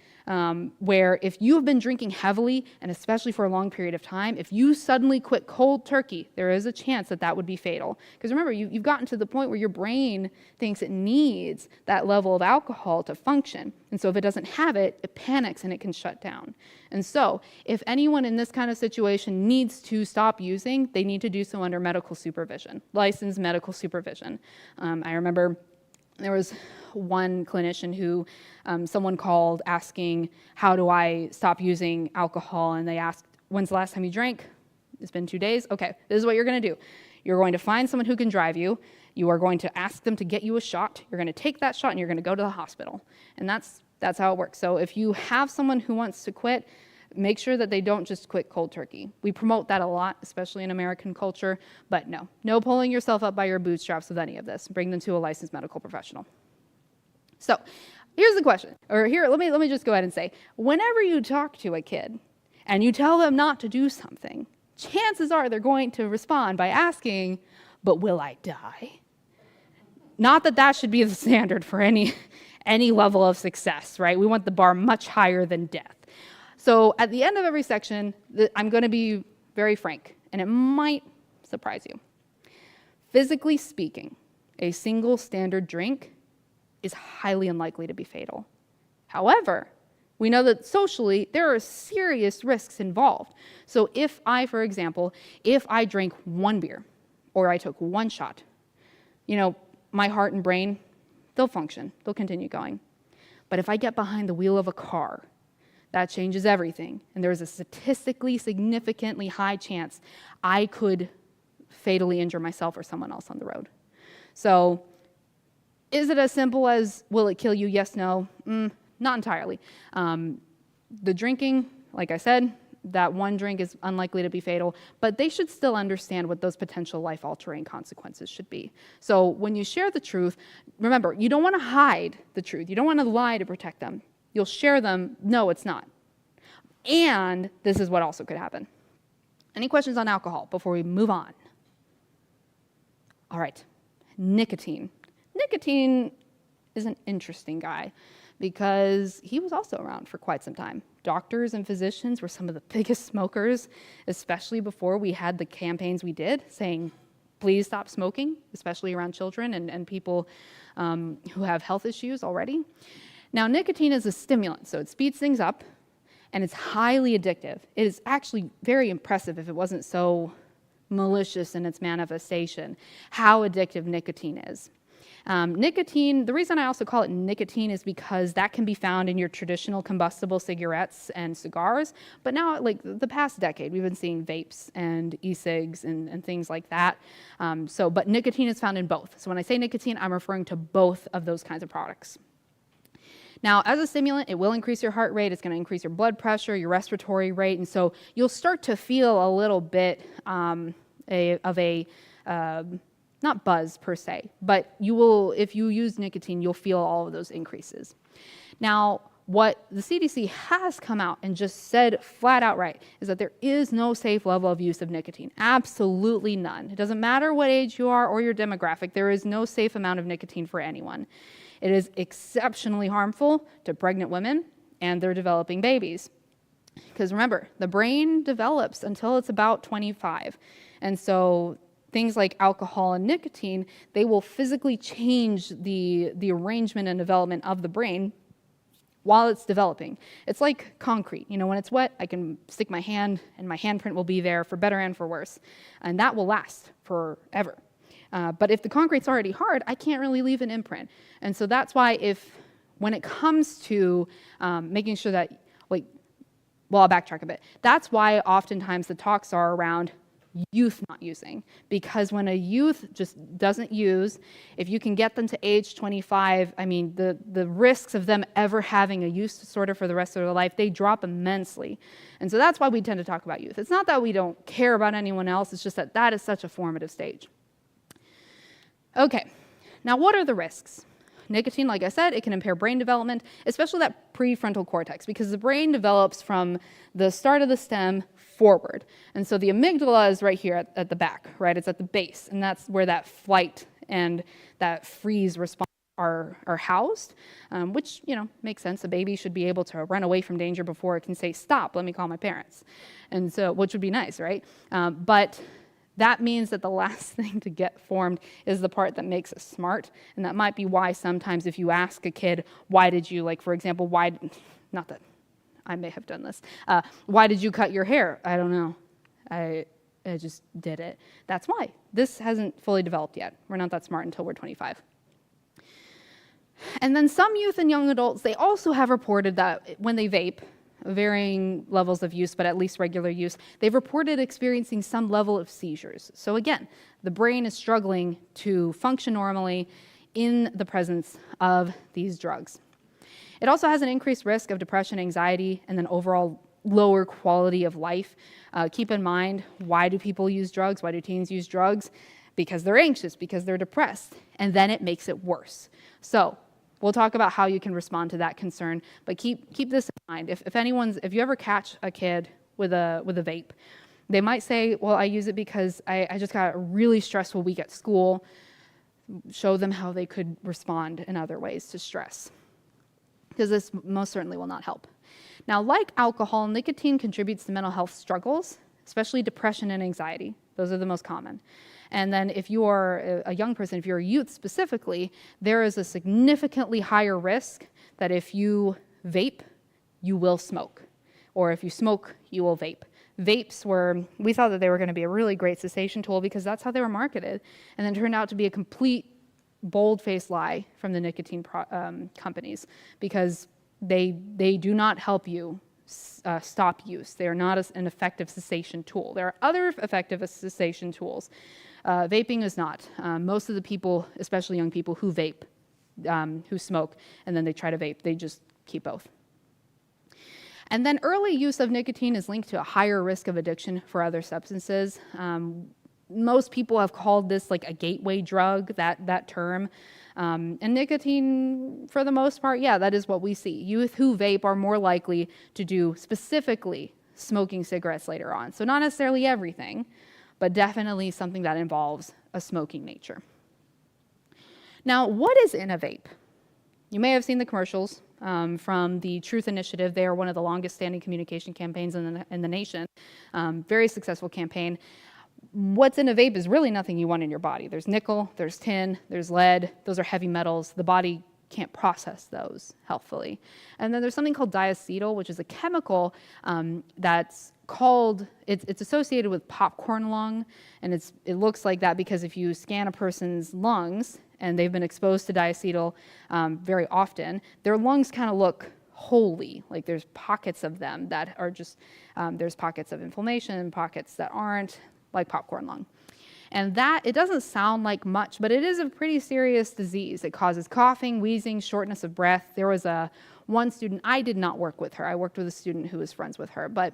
where if you have been drinking heavily, and especially for a long period of time, if you suddenly quit cold turkey, there is a chance that that would be fatal. Because remember, you've gotten to the point where your brain thinks it needs that level of alcohol to function. And so if it doesn't have it, it panics and it can shut down. And so if anyone in this kind of situation needs to stop using, they need to do so under medical supervision, licensed medical supervision. I remember there was one clinician who someone called asking, how do I stop using alcohol? And they asked, when's the last time you drank? It's been 2 days. Okay, this is what you're going to do. You're going to find someone who can drive you. You are going to ask them to get you a shot. You're going to take that shot and you're going to go to the hospital. And that's how it works. So if you have someone who wants to quit, make sure that they don't just quit cold turkey. We promote that a lot, especially in American culture, but no pulling yourself up by your bootstraps with any of this. Bring them to a licensed medical professional. So here's the question, or here, let me just go ahead and say, whenever you talk to a kid and you tell them not to do something, chances are they're going to respond by asking, but will I die? Not that that should be the standard for any level of success, right? We want the bar much higher than death. So at the end of every section, I'm going to be very frank, and it might surprise you. Physically speaking, a single standard drink is highly unlikely to be fatal. However, we know that socially, there are serious risks involved. So if I, for example, if I drink one beer, or I took one shot, my heart and brain, they'll function, they'll continue going. But if I get behind the wheel of a car, that changes everything. And there's a statistically significantly high chance I could fatally injure myself or someone else on the road. So is it as simple as, will it kill you? Yes, no. Not entirely. The drinking, like I said, that one drink is unlikely to be fatal, but they should still understand what those potential life-altering consequences should be. So when you share the truth, remember, you don't want to hide the truth. You don't want to lie to protect them. You'll share them, no, it's not. And this is what also could happen. Any questions on alcohol before we move on? All right, nicotine. Nicotine is an interesting guy because he was also around for quite some time. Doctors and physicians were some of the biggest smokers, especially before we had the campaigns we did saying, please stop smoking, especially around children and people who have health issues already. Now, nicotine is a stimulant, so it speeds things up, and it's highly addictive. It is actually very impressive, if it wasn't so malicious in its manifestation, how addictive nicotine is. Nicotine, the reason I also call it nicotine is because that can be found in your traditional combustible cigarettes and cigars, but now, like the past decade, we've been seeing vapes and e-cigs and things like that. But nicotine is found in both. So when I say nicotine, I'm referring to both of those kinds of products. Now, as a stimulant, it will increase your heart rate, it's going to increase your blood pressure, your respiratory rate, and so you'll start to feel a little bit not buzz per se, but you will, if you use nicotine, you'll feel all of those increases. Now, what the CDC has come out and just said flat out right is that there is no safe level of use of nicotine. Absolutely none. It doesn't matter what age you are or your demographic, there is no safe amount of nicotine for anyone. It is exceptionally harmful to pregnant women and their developing babies. Because remember, the brain develops until it's about 25. And so things like alcohol and nicotine, they will physically change the arrangement and development of the brain while it's developing. It's like concrete. When it's wet, I can stick my hand and my handprint will be there for better and for worse. And that will last forever. But if the concrete's already hard, I can't really leave an imprint. And so that's why when it comes to making sure that, I'll backtrack a bit. That's why oftentimes the talks are around youth not using. Because when a youth just doesn't use, if you can get them to age 25, the risks of them ever having a use disorder for the rest of their life, they drop immensely. And so that's why we tend to talk about youth. It's not that we don't care about anyone else, it's just that is such a formative stage. Okay, now what are the risks? Nicotine, like I said, it can impair brain development, especially that prefrontal cortex, because the brain develops from the start of the stem forward. And so the amygdala is right here at the back, right? It's at the base, and that's where that flight and that freeze response are housed, which, makes sense. A baby should be able to run away from danger before it can say, stop, let me call my parents. And so, which would be nice, right? But that means that the last thing to get formed is the part that makes us smart. And that might be why sometimes if you ask a kid, why did you, like, for example, not that I may have done this, why did you cut your hair? I don't know. I just did it. That's why. This hasn't fully developed yet. We're not that smart until we're 25. And then some youth and young adults, they also have reported that when they vape, varying levels of use, but at least regular use, they've reported experiencing some level of seizures. So again, the brain is struggling to function normally in the presence of these drugs. It also has an increased risk of depression, anxiety, and then overall lower quality of life. Keep in mind, why do people use drugs? Why do teens use drugs? Because they're anxious, because they're depressed, and then it makes it worse. So we'll talk about how you can respond to that concern, but keep this in mind. If you ever catch a kid with a vape, they might say, well, I use it because I just got a really stressful week at school. Show them how they could respond in other ways to stress, because this most certainly will not help. Now, like alcohol, nicotine contributes to mental health struggles, especially depression and anxiety. Those are the most common. And then if you are a young person, if you're a youth specifically, there is a significantly higher risk that if you vape, you will smoke. Or if you smoke, you will vape. We thought that they were going to be a really great cessation tool because that's how they were marketed. And then turned out to be a complete bold-faced lie from the nicotine companies, because they do not help you stop use. They are not an effective cessation tool. There are other effective cessation tools. Vaping is not. Most of the people, especially young people who vape, who smoke, and then they try to vape, they just keep both. And then early use of nicotine is linked to a higher risk of addiction for other substances. Most people have called this like a gateway drug, that term. And nicotine, for the most part, yeah, that is what we see. Youth who vape are more likely to do specifically smoking cigarettes later on. So not necessarily everything, but definitely something that involves a smoking nature. Now, what is in a vape? You may have seen the commercials from the Truth Initiative. They are one of the longest standing communication campaigns in the nation. Very successful campaign. What's in a vape is really nothing you want in your body. There's nickel, there's tin, there's lead. Those are heavy metals. The body can't process those healthfully. And then there's something called diacetyl, which is a chemical that's it's associated with popcorn lung, and it looks like that because if you scan a person's lungs and they've been exposed to diacetyl very often, their lungs kind of look holy, like there's pockets of them that are just, there's pockets of inflammation, pockets that aren't, like popcorn lung. And that, it doesn't sound like much, but it is a pretty serious disease. It causes coughing, wheezing, shortness of breath. There was one student, I did not work with her. I worked with a student who was friends with her, but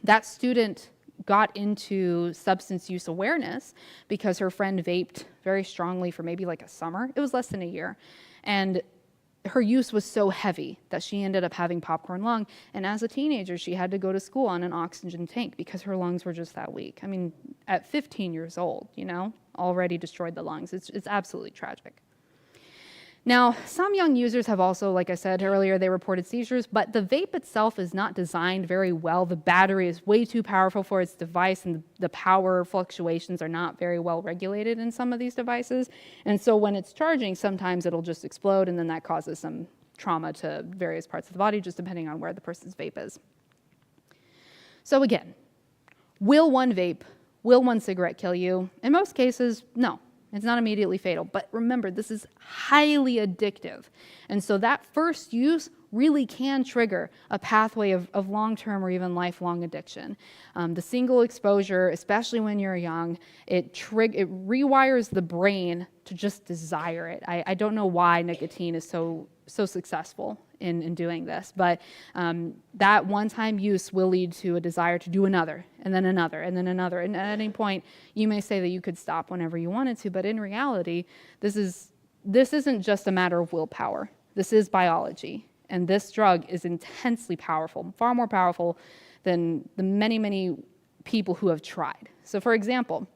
that student got into substance use awareness because her friend vaped very strongly for maybe like a summer. It was less than a year. And her use was so heavy that she ended up having popcorn lung. And as a teenager, she had to go to school on an oxygen tank because her lungs were just that weak. I mean, at 15 years old, already destroyed the lungs. It's absolutely tragic. Now, some young users have also, like I said earlier, they reported seizures, but the vape itself is not designed very well. The battery is way too powerful for its device, and the power fluctuations are not very well regulated in some of these devices. And so when it's charging, sometimes it'll just explode, and then that causes some trauma to various parts of the body, just depending on where the person's vape is. So again, will one cigarette kill you? In most cases, no. It's not immediately fatal, but remember, this is highly addictive. And so that first use really can trigger a pathway of long-term or even lifelong addiction. The single exposure, especially when you're young, it rewires the brain to just desire it. I don't know why nicotine is so successful in doing this, but that one-time use will lead to a desire to do another, and then another, and then another. And at any point, you may say that you could stop whenever you wanted to, but in reality, this isn't just a matter of willpower. This is biology, and this drug is intensely powerful, far more powerful than the many, many people who have tried. So for example,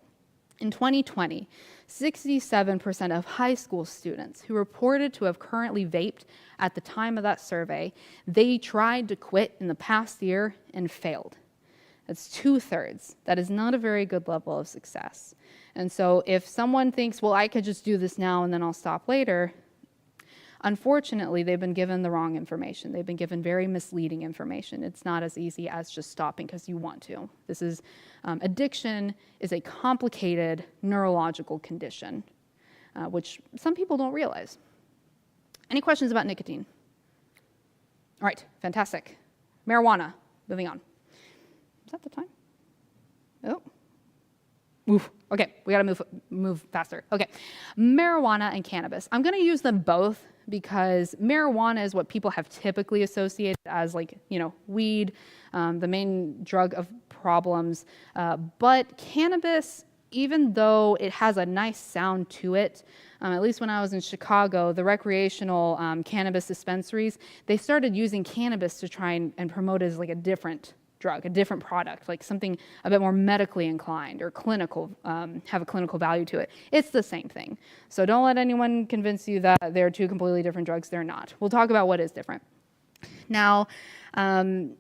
In 2020, 67% of high school students who reported to have currently vaped at the time of that survey, they tried to quit in the past year and failed. That's 2/3. That is not a very good level of success. And so if someone thinks, well, I could just do this now and then I'll stop later, unfortunately, they've been given the wrong information. They've been given very misleading information. It's not as easy as just stopping because you want to. This is, addiction is a complicated neurological condition, which some people don't realize. Any questions about nicotine? All right, fantastic. Marijuana, moving on. Is that the time? Oh. Oof. Okay, we gotta move faster. Okay, marijuana and cannabis. I'm gonna use them both because marijuana is what people have typically associated as weed, the main drug of problems. But cannabis, even though it has a nice sound to it, at least when I was in Chicago, the recreational cannabis dispensaries, they started using cannabis to try and promote it as like a different drug, a different product, like something a bit more medically inclined or clinical, have a clinical value to it. It's the same thing. So don't let anyone convince you that they're two completely different drugs. They're not. We'll talk about what is different. Now,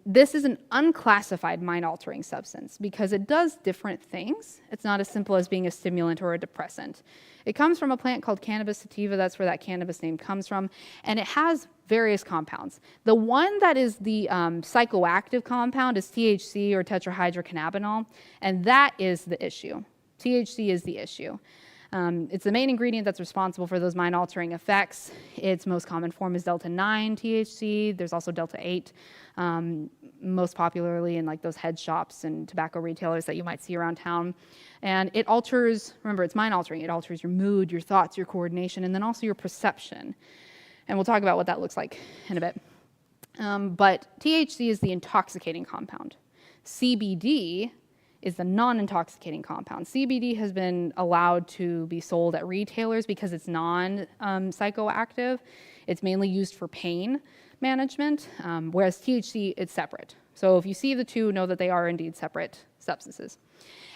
this is an unclassified mind-altering substance because it does different things. It's not as simple as being a stimulant or a depressant. It comes from a plant called cannabis sativa. That's where that cannabis name comes from. And it has various compounds. The one that is the psychoactive compound is THC, or tetrahydrocannabinol, and that is the issue. THC is the issue. It's the main ingredient that's responsible for those mind-altering effects. Its most common form is delta-9 THC. There's also delta-8, most popularly in like those head shops and tobacco retailers that you might see around town. And it alters, remember, it's mind-altering. It alters your mood, your thoughts, your coordination, and then also your perception. And we'll talk about what that looks like in a bit. But THC is the intoxicating compound. CBD is the non-intoxicating compound. CBD has been allowed to be sold at retailers because it's non-psychoactive. It's mainly used for pain management, whereas THC, it's separate. So if you see the two, know that they are indeed separate substances.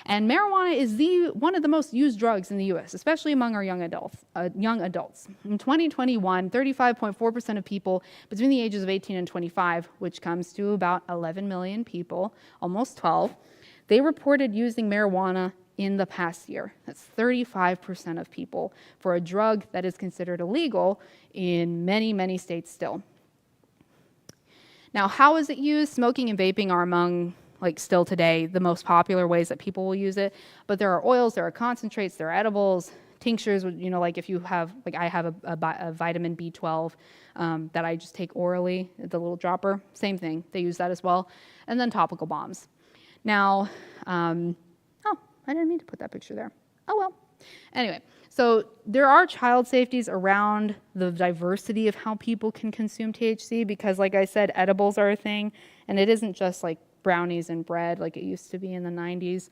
And marijuana is one of the most used drugs in the U.S., especially among our young adults. In 2021, 35.4% of people between the ages of 18 and 25, which comes to about 11 million people, almost 12, they reported using marijuana in the past year. That's 35% of people for a drug that is considered illegal in many, many states still. Now, how is it used? Smoking and vaping are among, still today, the most popular ways that people will use it. But there are oils, there are concentrates, there are edibles, tinctures, if you have, I have a vitamin B12 that I just take orally, the little dropper, same thing, they use that as well. And then topical bombs. Now, I didn't mean to put that picture there. Oh well. Anyway, so there are child safeties around the diversity of how people can consume THC because, like I said, edibles are a thing, and it isn't just like brownies and bread like it used to be in the 90s.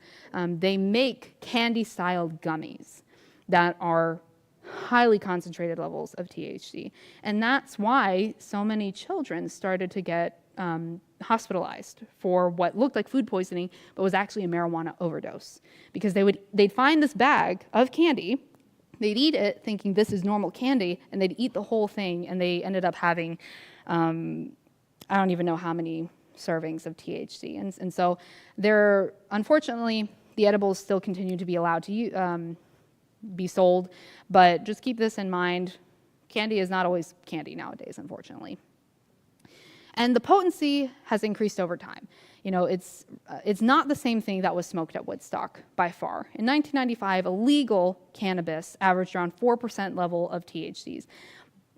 They make candy-styled gummies that are highly concentrated levels of THC, and that's why so many children started to get hospitalized for what looked like food poisoning, but was actually a marijuana overdose. Because they'd find this bag of candy, they'd eat it thinking this is normal candy, and they'd eat the whole thing, and they ended up having, I don't even know how many servings of THC. And so unfortunately, the edibles still continue to be allowed to be sold, but just keep this in mind, candy is not always candy nowadays, unfortunately. And the potency has increased over time. It's not the same thing that was smoked at Woodstock by far. In 1995, illegal cannabis averaged around 4% level of THCs.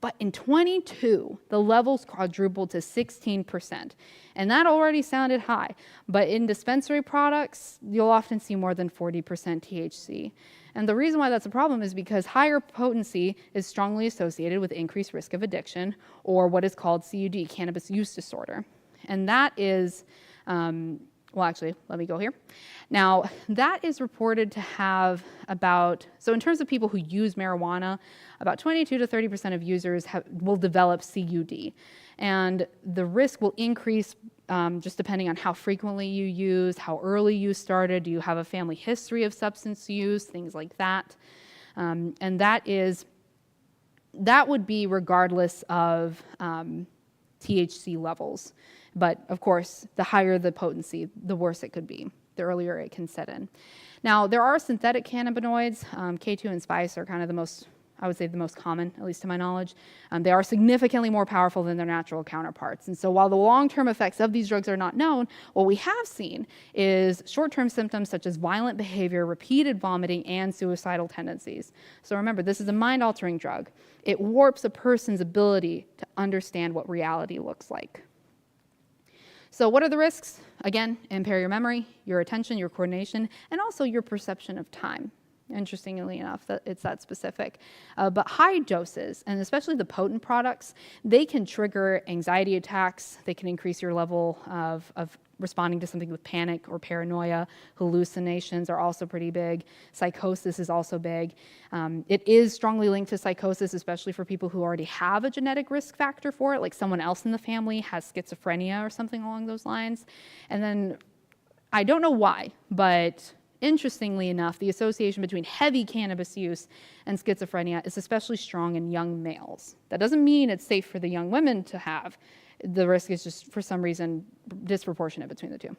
But in 22, the levels quadrupled to 16%. And that already sounded high. But in dispensary products, you'll often see more than 40% THC. And the reason why that's a problem is because higher potency is strongly associated with increased risk of addiction, or what is called CUD, cannabis use disorder. And that is Well, actually, let me go here. Now, that is reported to have so in terms of people who use marijuana, about 22 to 30% of users will develop CUD. And the risk will increase just depending on how frequently you use, how early you started, do you have a family history of substance use, things like that. And that would be regardless of THC levels. But of course, the higher the potency, the worse it could be, the earlier it can set in. Now, there are synthetic cannabinoids. K2 and spice are kind of the most common, at least to my knowledge. They are significantly more powerful than their natural counterparts. And so while the long-term effects of these drugs are not known, what we have seen is short-term symptoms such as violent behavior, repeated vomiting, and suicidal tendencies. So remember, this is a mind-altering drug. It warps a person's ability to understand what reality looks like. So what are the risks? Again, impair your memory, your attention, your coordination, and also your perception of time. Interestingly enough, it's that specific. But high doses, and especially the potent products, they can trigger anxiety attacks. They can increase your level of responding to something with panic or paranoia. Hallucinations are also pretty big. Psychosis is also big. It is strongly linked to psychosis, especially for people who already have a genetic risk factor for it, like someone else in the family has schizophrenia or something along those lines. And then, I don't know why, but interestingly enough, the association between heavy cannabis use and schizophrenia is especially strong in young males. That doesn't mean it's safe for the young women to have. The risk is just, for some reason, disproportionate between the two.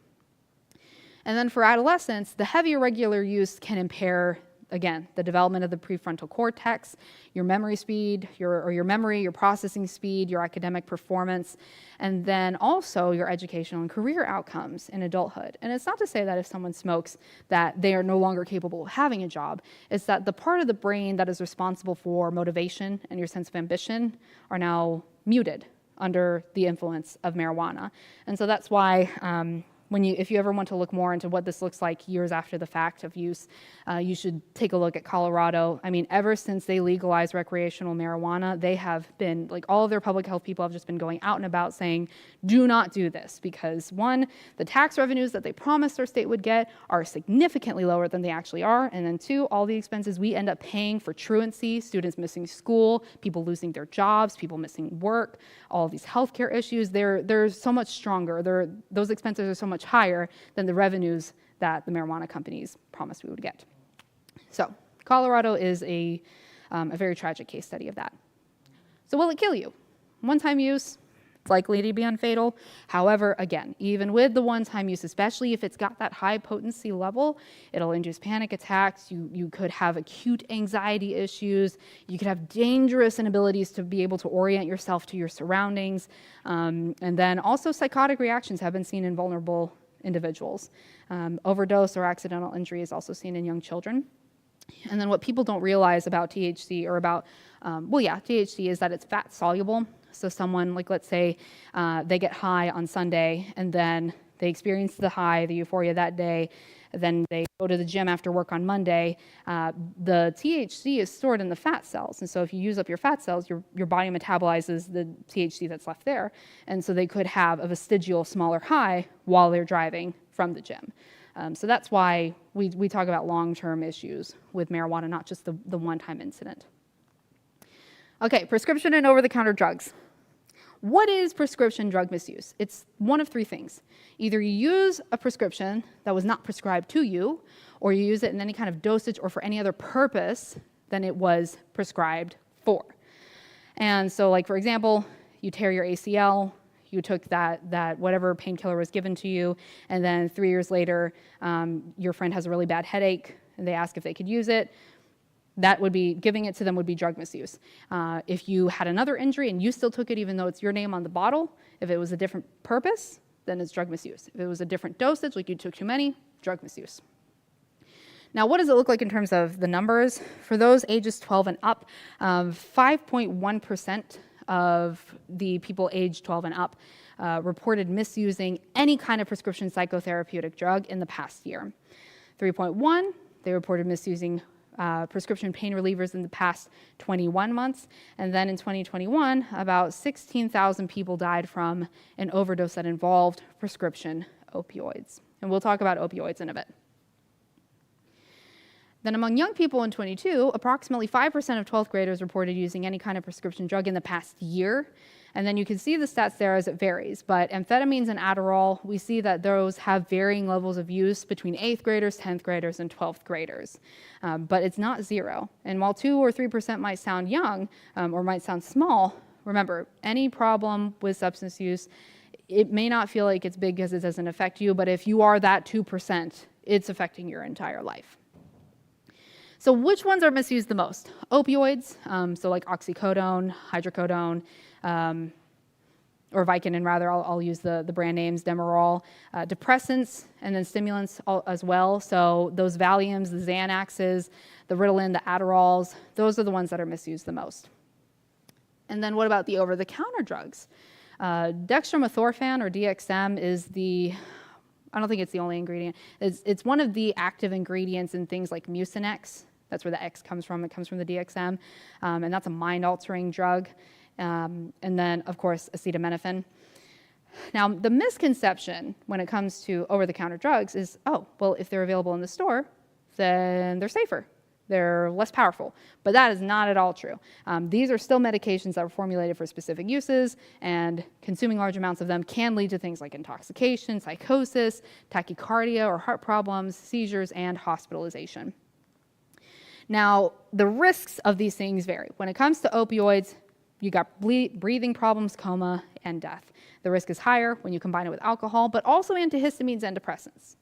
And then for adolescents, the heavy irregular use can impair, again, the development of the prefrontal cortex, your memory speed, your processing speed, your academic performance, and then also your educational and career outcomes in adulthood. And it's not to say that if someone smokes that they are no longer capable of having a job. It's that the part of the brain that is responsible for motivation and your sense of ambition are now muted under the influence of marijuana. And so that's why if you ever want to look more into what this looks like years after the fact of use, you should take a look at Colorado. I mean, ever since they legalized recreational marijuana, they have been, like, all of their public health people have just been going out and about saying, do not do this, because one, the tax revenues that they promised our state would get are significantly lower than they actually are, and then two, all the expenses we end up paying for truancy, students missing school, people losing their jobs, people missing work, all of these healthcare issues, they're so much stronger. Those expenses are so much higher than the revenues that the marijuana companies promised we would get. So Colorado is a very tragic case study of that. So will it kill you? One-time use, it's likely to be unfatal. However, again, even with the one-time use, especially if it's got that high potency level, it'll induce panic attacks. You could have acute anxiety issues. You could have dangerous inabilities to be able to orient yourself to your surroundings. And then also psychotic reactions have been seen in vulnerable individuals. Overdose or accidental injury is also seen in young children. And then what people don't realize about THC THC is that it's fat soluble. So someone, like, let's say they get high on Sunday and then they experience the high, the euphoria that day, then they go to the gym after work on Monday. The THC is stored in the fat cells. And so if you use up your fat cells, your body metabolizes the THC that's left there. And so they could have a vestigial smaller high while they're driving from the gym. So that's why we talk about long-term issues with marijuana, not just the one-time incident. Okay, prescription and over-the-counter drugs. What is prescription drug misuse? It's one of three things. Either you use a prescription that was not prescribed to you, or you use it in any kind of dosage or for any other purpose than it was prescribed for. And so, like, for example, you tear your ACL, you took that whatever painkiller was given to you, and then 3 years later, your friend has a really bad headache, and they ask if they could use it. That would be, giving it to them would be drug misuse. If you had another injury and you still took it even though it's your name on the bottle, if it was a different purpose, then it's drug misuse. If it was a different dosage, like you took too many, drug misuse. Now, what does it look like in terms of the numbers? For those ages 12 and up, 5.1% of the people aged 12 and up reported misusing any kind of prescription psychotherapeutic drug in the past year. 3.1, they reported misusing prescription pain relievers in the past 21 months. And then in 2021, about 16,000 people died from an overdose that involved prescription opioids. And we'll talk about opioids in a bit. Then among young people in 22, approximately 5% of 12th graders reported using any kind of prescription drug in the past year. And then you can see the stats there as it varies. But amphetamines and Adderall, we see that those have varying levels of use between 8th graders, 10th graders, and 12th graders. But it's not zero. And while 2 or 3% might sound young or might sound small, remember, any problem with substance use, it may not feel like it's big because it doesn't affect you, but if you are that 2%, it's affecting your entire life. So which ones are misused the most? Opioids, so like oxycodone, hydrocodone, or Vicodin rather, I'll use the brand names, Demerol, depressants, and then stimulants as well. So those Valiums, the Xanaxes, the Ritalin, the Adderalls, those are the ones that are misused the most. And then what about the over-the-counter drugs? Dextromethorphan or DXM is I don't think it's the only ingredient. It's one of the active ingredients in things like Mucinex. That's where the X comes from. It comes from the DXM. And that's a mind-altering drug. And then, of course, acetaminophen. Now, the misconception when it comes to over-the-counter drugs is, oh, well, if they're available in the store, then they're safer. They're less powerful. But that is not at all true. These are still medications that were formulated for specific uses, and consuming large amounts of them can lead to things like intoxication, psychosis, tachycardia or heart problems, seizures, and hospitalization. Now, the risks of these things vary. When it comes to opioids, you got breathing problems, coma, and death. The risk is higher when you combine it with alcohol, but also antihistamines and depressants.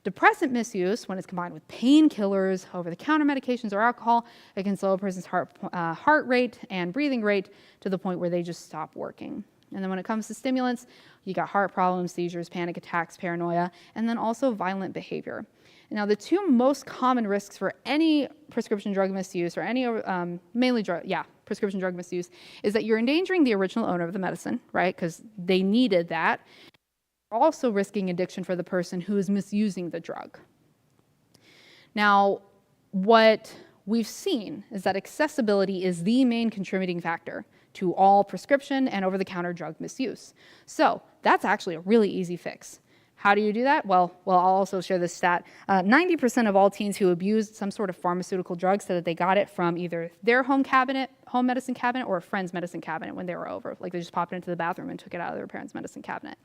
Depressant misuse, when it's combined with painkillers, over-the-counter medications, or alcohol, it can slow a person's heart rate and breathing rate to the point where they just stop working. And then when it comes to stimulants, you got heart problems, seizures, panic attacks, paranoia, and then also violent behavior. Now, the two most common risks for any prescription drug misuse, or any prescription drug misuse, is that you're endangering the original owner of the medicine, right? Because they needed that. You're also risking addiction for the person who is misusing the drug. Now, what we've seen is that accessibility is the main contributing factor to all prescription and over-the-counter drug misuse. So that's actually a really easy fix. How do you do that? Well, I'll also share this stat. 90% of all teens who abused some sort of pharmaceutical drug said that they got it from either their home medicine cabinet, or a friend's medicine cabinet when they were over. Like they just popped into the bathroom and took it out of their parents' medicine cabinet.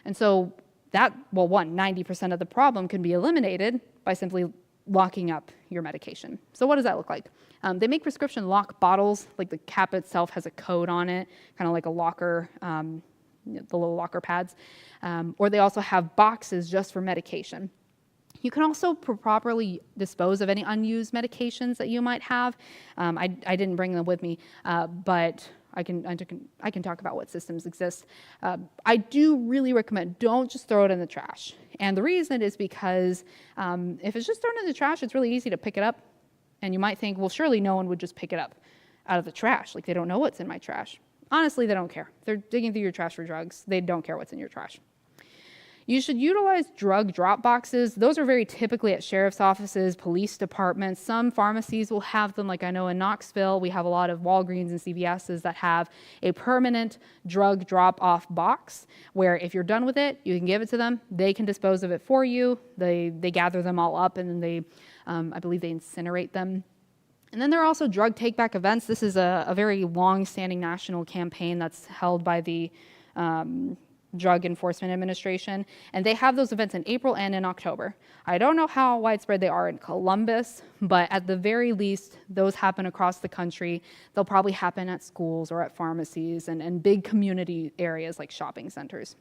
And so 90% of the problem can be eliminated by simply locking up your medication. So what does that look like? They make prescription lock bottles, like the cap itself has a code on it, kind of like a locker, the little locker pads, or they also have boxes just for medication. You can also properly dispose of any unused medications that you might have. I didn't bring them with me, but I can talk about what systems exist. I do really recommend, don't just throw it in the trash. And the reason is because if it's just thrown in the trash, it's really easy to pick it up. And you might think, well, surely no one would just pick it up out of the trash. Like they don't know what's in my trash. Honestly, they don't care. They're digging through your trash for drugs. They don't care what's in your trash. You should utilize drug drop boxes. Those are very typically at sheriff's offices, police departments. Some pharmacies will have them, like I know in Knoxville, we have a lot of Walgreens and CVS's that have a permanent drug drop-off box where if you're done with it, you can give it to them. They can dispose of it for you. They gather them all up, and then I believe they incinerate them. And then there are also drug take-back events. This is a very long-standing national campaign that's held by the Drug Enforcement Administration, and they have those events in April and in October. I don't know how widespread they are in Columbus, but at the very least, those happen across the country. They'll probably happen at schools or at pharmacies and big community areas like shopping centers.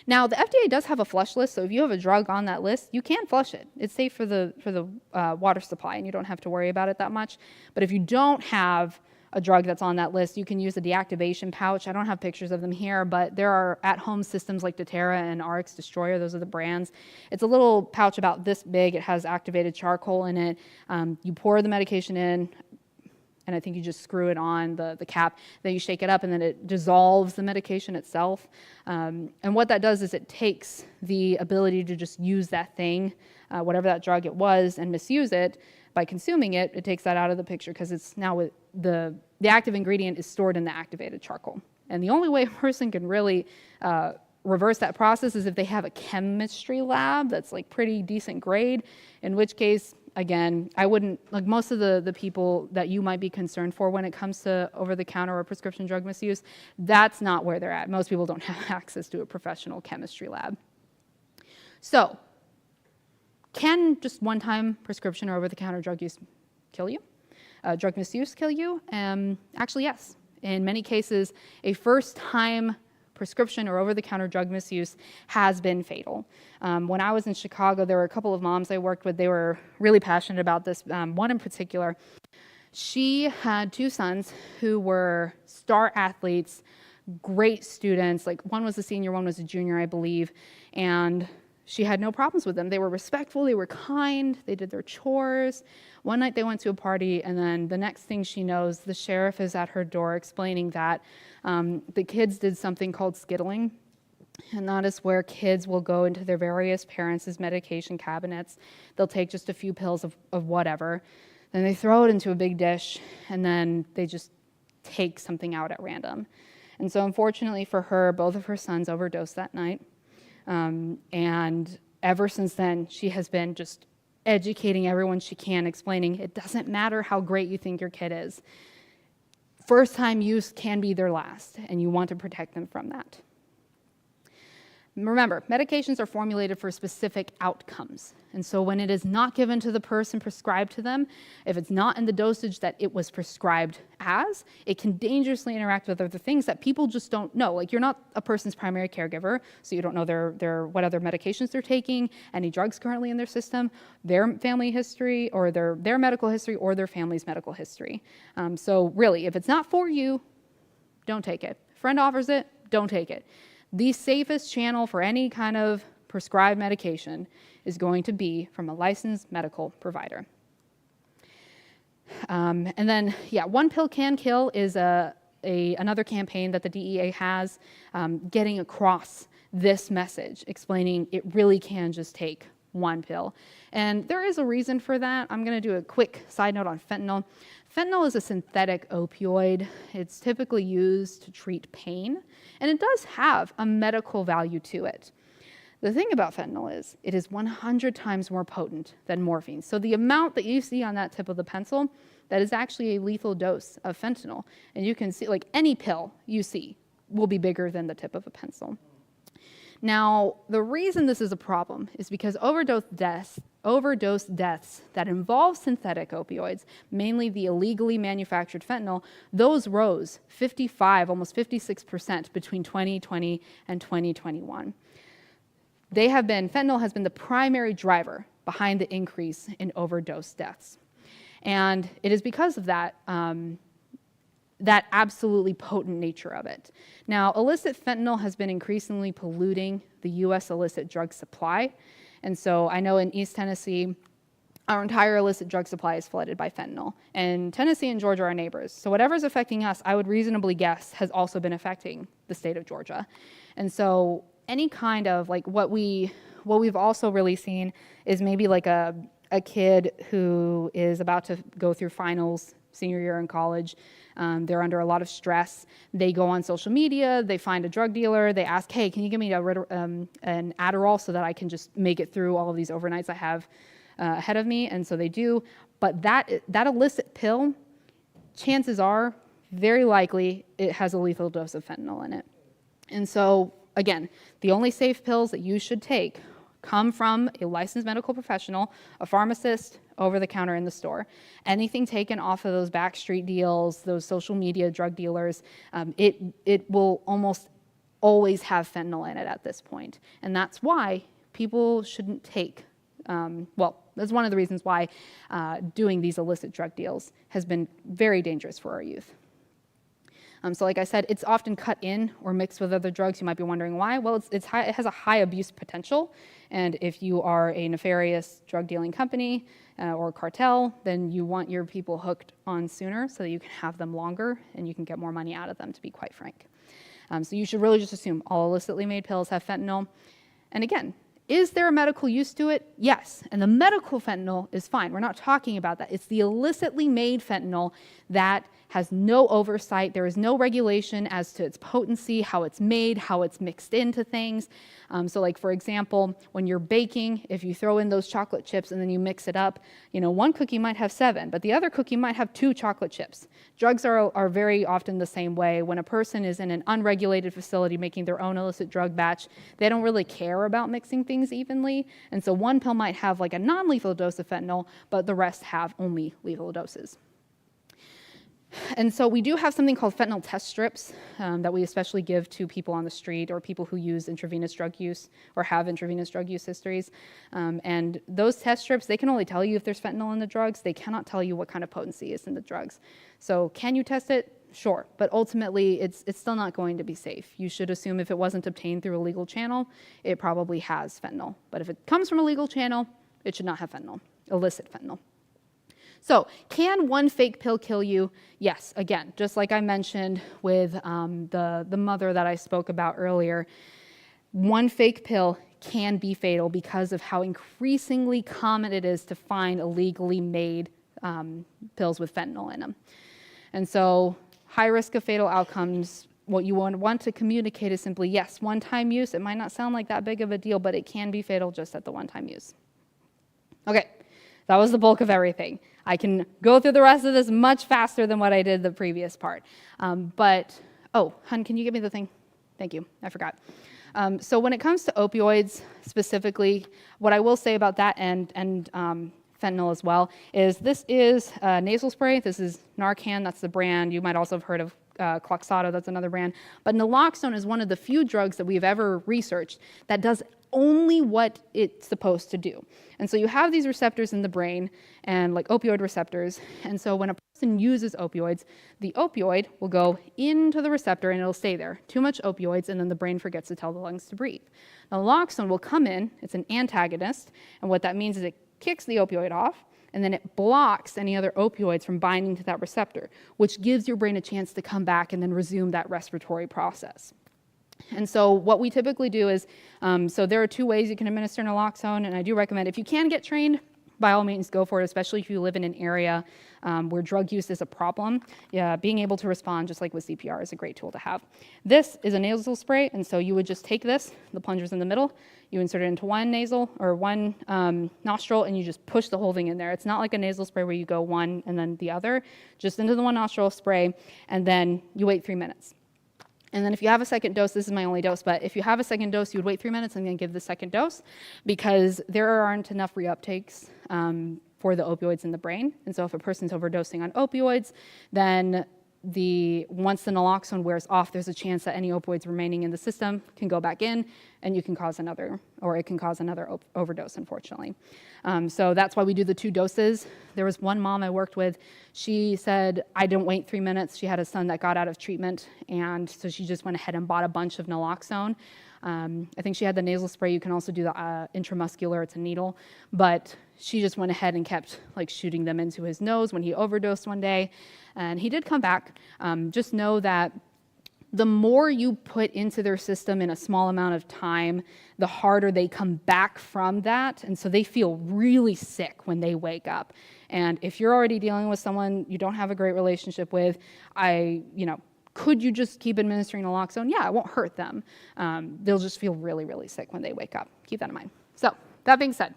Now, the FDA does have a flush list, so if you have a drug on that list, you can flush it. It's safe for the water supply, and you don't have to worry about it that much. But if you don't have a drug that's on that list, you can use a deactivation pouch. I don't have pictures of them here, but there are at-home systems like doTERRA and RX Destroyer. Those are the brands. It's a little pouch about this big. It has activated charcoal in it. You pour the medication in, and I think you just screw it on the cap. Then you shake it up, and then it dissolves the medication itself. And what that does is it takes the ability to just use that thing, whatever that drug it was, and misuse it. By consuming it, it takes that out of the picture because it's now the active ingredient is stored in the activated charcoal. And the only way a person can really reverse that process is if they have a chemistry lab that's like pretty decent grade, in which case, again, I wouldn't, like most of the people that you might be concerned for when it comes to over-the-counter or prescription drug misuse, that's not where they're at. Most people don't have access to a professional chemistry lab. So, can just one-time prescription or over-the-counter drug use kill you? Drug misuse kill you? Actually, yes. In many cases, a first-time prescription or over-the-counter drug misuse has been fatal. When I was in Chicago, there were a couple of moms I worked with. They were really passionate about this. One in particular, she had 2 sons who were star athletes, great students. Like one was a senior, one was a junior, I believe, and she had no problems with them. They were respectful, they were kind, they did their chores. One night they went to a party, and then the next thing she knows, the sheriff is at her door explaining that the kids did something called skittling, and that is where kids will go into their various parents' medication cabinets. They'll take just a few pills of whatever, then they throw it into a big dish, and then they just take something out at random. And so unfortunately for her, both of her sons overdosed that night. And ever since then, she has been just educating everyone she can, explaining it doesn't matter how great you think your kid is. First-time use can be their last, and you want to protect them from that. Remember, medications are formulated for specific outcomes. And so when it is not given to the person prescribed to them, if it's not in the dosage that it was prescribed as, it can dangerously interact with other things that people just don't know. Like, you're not a person's primary caregiver, so you don't know their what other medications they're taking, any drugs currently in their system, their family history, or their medical history, or their family's medical history. So really, if it's not for you, don't take it. If a friend offers it, don't take it. The safest channel for any kind of prescribed medication is going to be from a licensed medical provider. And then, yeah, One Pill Can Kill is another campaign that the DEA has, getting across this message, explaining it really can just take one pill. And there is a reason for that. I'm going to do a quick side note on fentanyl. Fentanyl is a synthetic opioid. It's typically used to treat pain, and it does have a medical value to it. The thing about fentanyl is it is 100 times more potent than morphine. So the amount that you see on that tip of the pencil, that is actually a lethal dose of fentanyl. And you can see, like, any pill you see will be bigger than the tip of a pencil. Now, the reason this is a problem is because overdose deaths that involve synthetic opioids, mainly the illegally manufactured fentanyl, those rose 55, almost 56% between 2020 and 2021. Fentanyl has been the primary driver behind the increase in overdose deaths. And it is because of that, that absolutely potent nature of it. Now, illicit fentanyl has been increasingly polluting the U.S. illicit drug supply. And so I know in East Tennessee, our entire illicit drug supply is flooded by fentanyl. And Tennessee and Georgia are neighbors. So whatever's affecting us, I would reasonably guess, has also been affecting the state of Georgia. And so any kind of, like, what we've also really seen is maybe like a kid who is about to go through finals, senior year in college. They're under a lot of stress. They go on social media, they find a drug dealer, they ask, hey, can you give me an Adderall so that I can just make it through all of these overnights I have ahead of me? And so they do. But that illicit pill, chances are, very likely, it has a lethal dose of fentanyl in it. And so, again, the only safe pills that you should take come from a licensed medical professional, a pharmacist, over the counter in the store. Anything taken off of those backstreet deals, those social media drug dealers, it will almost always have fentanyl in it at this point. And that's why people shouldn't take, that's one of the reasons why doing these illicit drug deals has been very dangerous for our youth. So like I said, it's often cut in or mixed with other drugs. You might be wondering why. Well, it has a high abuse potential. And if you are a nefarious drug dealing company or cartel, then you want your people hooked on sooner so that you can have them longer and you can get more money out of them, to be quite frank. So you should really just assume all illicitly made pills have fentanyl. And again, Is there a medical use to it? Yes. And the medical fentanyl is fine. We're not talking about that. It's the illicitly made fentanyl that has no oversight. There is no regulation as to its potency, how it's made, how it's mixed into things. So like, for example, when you're baking, if you throw in those chocolate chips and then you mix it up, one cookie might have 7, but the other cookie might have 2 chocolate chips. Drugs are very often the same way. When a person is in an unregulated facility making their own illicit drug batch, they don't really care about mixing things evenly. And so one pill might have like a non-lethal dose of fentanyl, but the rest have only lethal doses. And so we do have something called fentanyl test strips that we especially give to people on the street or people who use intravenous drug use or have intravenous drug use histories. And those test strips, they can only tell you if there's fentanyl in the drugs. They cannot tell you what kind of potency is in the drugs. So can you test it? Sure, but ultimately it's still not going to be safe. You should assume if it wasn't obtained through a legal channel, it probably has fentanyl. But if it comes from a legal channel, it should not have fentanyl, illicit fentanyl. So, can one fake pill kill you? Yes, again, just like I mentioned with the mother that I spoke about earlier, one fake pill can be fatal because of how increasingly common it is to find illegally made pills with fentanyl in them. And so, high risk of fatal outcomes, what you want to communicate is simply, yes, one-time use, it might not sound like that big of a deal, but it can be fatal just at the one-time use. Okay, that was the bulk of everything. I can go through the rest of this much faster than what I did the previous part. Oh, hun, can you give me the thing? Thank you, I forgot. So when it comes to opioids specifically, what I will say about that and fentanyl as well is this is nasal spray. This is Narcan, that's the brand. You might also have heard of Cloxato, that's another brand. But naloxone is one of the few drugs that we've ever researched that does only what it's supposed to do. And so you have these receptors in the brain, and like opioid receptors, and so when a person uses opioids, the opioid will go into the receptor and it'll stay there. Too much opioids, and then the brain forgets to tell the lungs to breathe. Naloxone will come in, it's an antagonist, and what that means is it kicks the opioid off, and then it blocks any other opioids from binding to that receptor, which gives your brain a chance to come back and then resume that respiratory process. And so what we typically do is, so there are 2 ways you can administer naloxone, and I do recommend if you can get trained, by all means go for it, especially if you live in an area where drug use is a problem. Yeah, being able to respond, just like with CPR, is a great tool to have. This is a nasal spray, and so you would just take this, the plunger's in the middle, you insert it into one nasal or one nostril, and you just push the whole thing in there. It's not like a nasal spray where you go one and then the other, just into the one nostril spray, and then you wait 3 minutes. And then if you have a second dose, this is my only dose, but if you have a second dose, you would wait 3 minutes and then give the second dose because there aren't enough reuptakes for the opioids in the brain. And so if a person's overdosing on opioids, then once the naloxone wears off, there's a chance that any opioids remaining in the system can go back in and it can cause another overdose, unfortunately. So that's why we do the 2 doses. There was one mom I worked with, she said, I didn't wait 3 minutes. She had a son that got out of treatment, and so she just went ahead and bought a bunch of naloxone. I think she had the nasal spray. You can also do the intramuscular, it's a needle, but she just went ahead and kept like shooting them into his nose when he overdosed one day, and he did come back. Just know that the more you put into their system in a small amount of time, the harder they come back from that, and so they feel really sick when they wake up. And if you're already dealing with someone you don't have a great relationship with, could you just keep administering naloxone? Yeah, it won't hurt them. They'll just feel really, really sick when they wake up. Keep that in mind. So, that being said,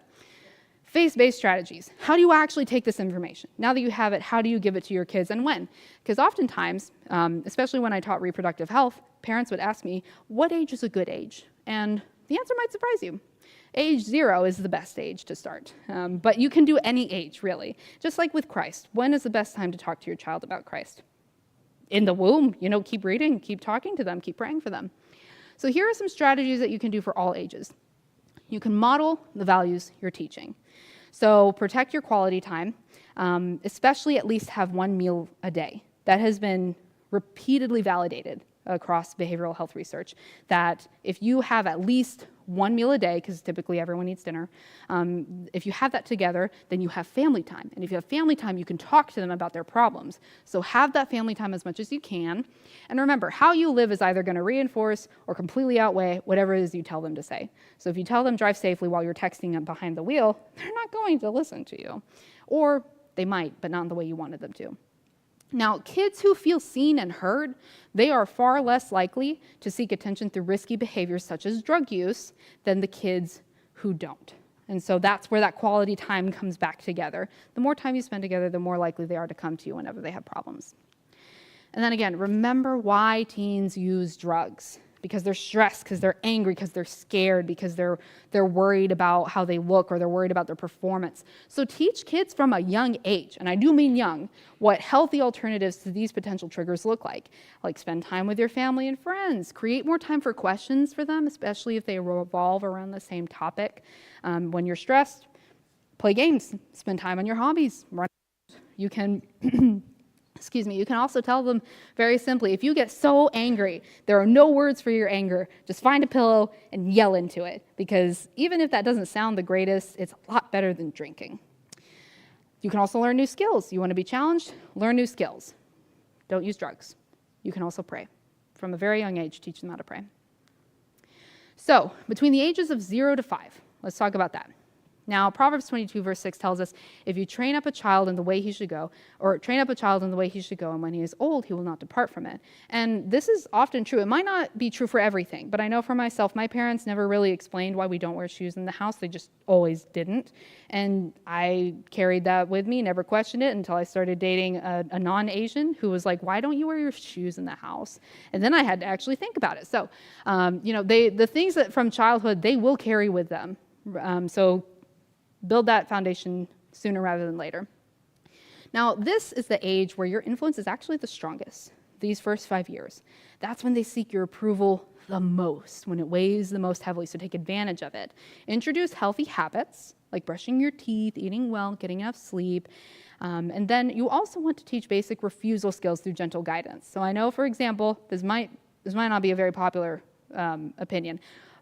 faith-based strategies. How do you actually take this information? Now that you have it, how do you give it to your kids and when? Because oftentimes, especially when I taught reproductive health, parents would ask me, what age is a good age? And the answer might surprise you. Age 0 is the best age to start, but you can do any age, really. Just like with Christ, when is the best time to talk to your child about Christ? In the womb, keep reading, keep talking to them, keep praying for them. So here are some strategies that you can do for all ages. You can model the values you're teaching. So protect your quality time, especially at least have 1 meal a day. That has been repeatedly validated across behavioral health research, that if you have at least one meal a day, because typically everyone eats dinner, if you have that together, then you have family time. And if you have family time, you can talk to them about their problems. So have that family time as much as you can. And remember, how you live is either going to reinforce or completely outweigh whatever it is you tell them to say. So if you tell them drive safely while you're texting them behind the wheel, they're not going to listen to you. Or they might, but not in the way you wanted them to. Now, kids who feel seen and heard, they are far less likely to seek attention through risky behaviors such as drug use than the kids who don't. And so that's where that quality time comes back together. The more time you spend together, the more likely they are to come to you whenever they have problems. And then again, remember why teens use drugs. Because they're stressed, because they're angry, because they're scared, because they're worried about how they look, or they're worried about their performance. So teach kids from a young age, and I do mean young, what healthy alternatives to these potential triggers look like. Like spend time with your family and friends, create more time for questions for them, especially if they revolve around the same topic. When you're stressed, play games, spend time on your hobbies, run. You can you can also tell them very simply, if you get so angry, there are no words for your anger. Just find a pillow and yell into it. Because even if that doesn't sound the greatest, it's a lot better than drinking. You can also learn new skills. You want to be challenged? Learn new skills. Don't use drugs. You can also pray. From a very young age, teach them how to pray. So, between the ages of 0 to 5, let's talk about that. Now, Proverbs 22, verse 6 tells us, if you train up a child in the way he should go, and when he is old, he will not depart from it. And this is often true. It might not be true for everything, but I know for myself, my parents never really explained why we don't wear shoes in the house. They just always didn't. And I carried that with me, never questioned it until I started dating a non-Asian who was like, why don't you wear your shoes in the house? And then I had to actually think about it. So, the things that from childhood, they will carry with them. So build that foundation sooner rather than later. Now, this is the age where your influence is actually the strongest, these first 5 years. That's when they seek your approval the most, when it weighs the most heavily, so take advantage of it. Introduce healthy habits, like brushing your teeth, eating well, getting enough sleep. And then you also want to teach basic refusal skills through gentle guidance. So I know, for example, this might not be a very popular opinion,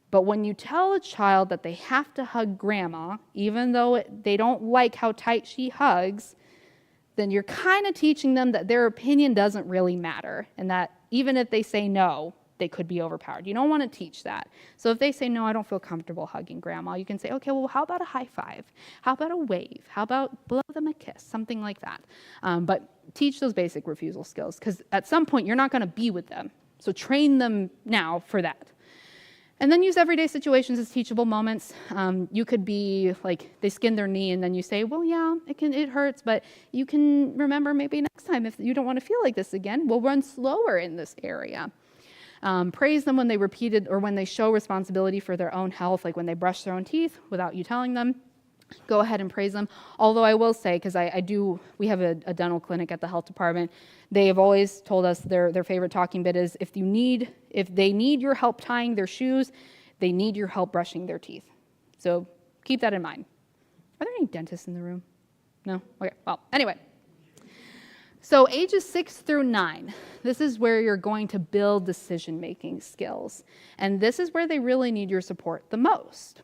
but when you tell a child that they have to hug grandma, even though they don't like how tight she hugs, then you're kind of teaching them that their opinion doesn't really matter, and that even if they say no, they could be overpowered. You don't want to teach that. So if they say, no, I don't feel comfortable hugging grandma, you can say, okay, well, how about a high five? How about a wave? How about blow them a kiss? Something like that. But teach those basic refusal skills, because at some point, you're not going to be with them. So train them now for that. And then use everyday situations as teachable moments. You could be like, they skinned their knee, and then you say, well, yeah, it hurts, but you can remember maybe next time if you don't want to feel like this again, we'll run slower in this area. Praise them when they repeated or when they show responsibility for their own health, like when they brush their own teeth without you telling them. Go ahead and praise them. Although I will say, because we have a dental clinic at the health department, they have always told us their favorite talking bit is, if they need your help tying their shoes, they need your help brushing their teeth. So keep that in mind. Are there any dentists in the room? No? Okay, well, anyway. So ages 6 through 9, this is where you're going to build decision-making skills. And this is where they really need your support the most.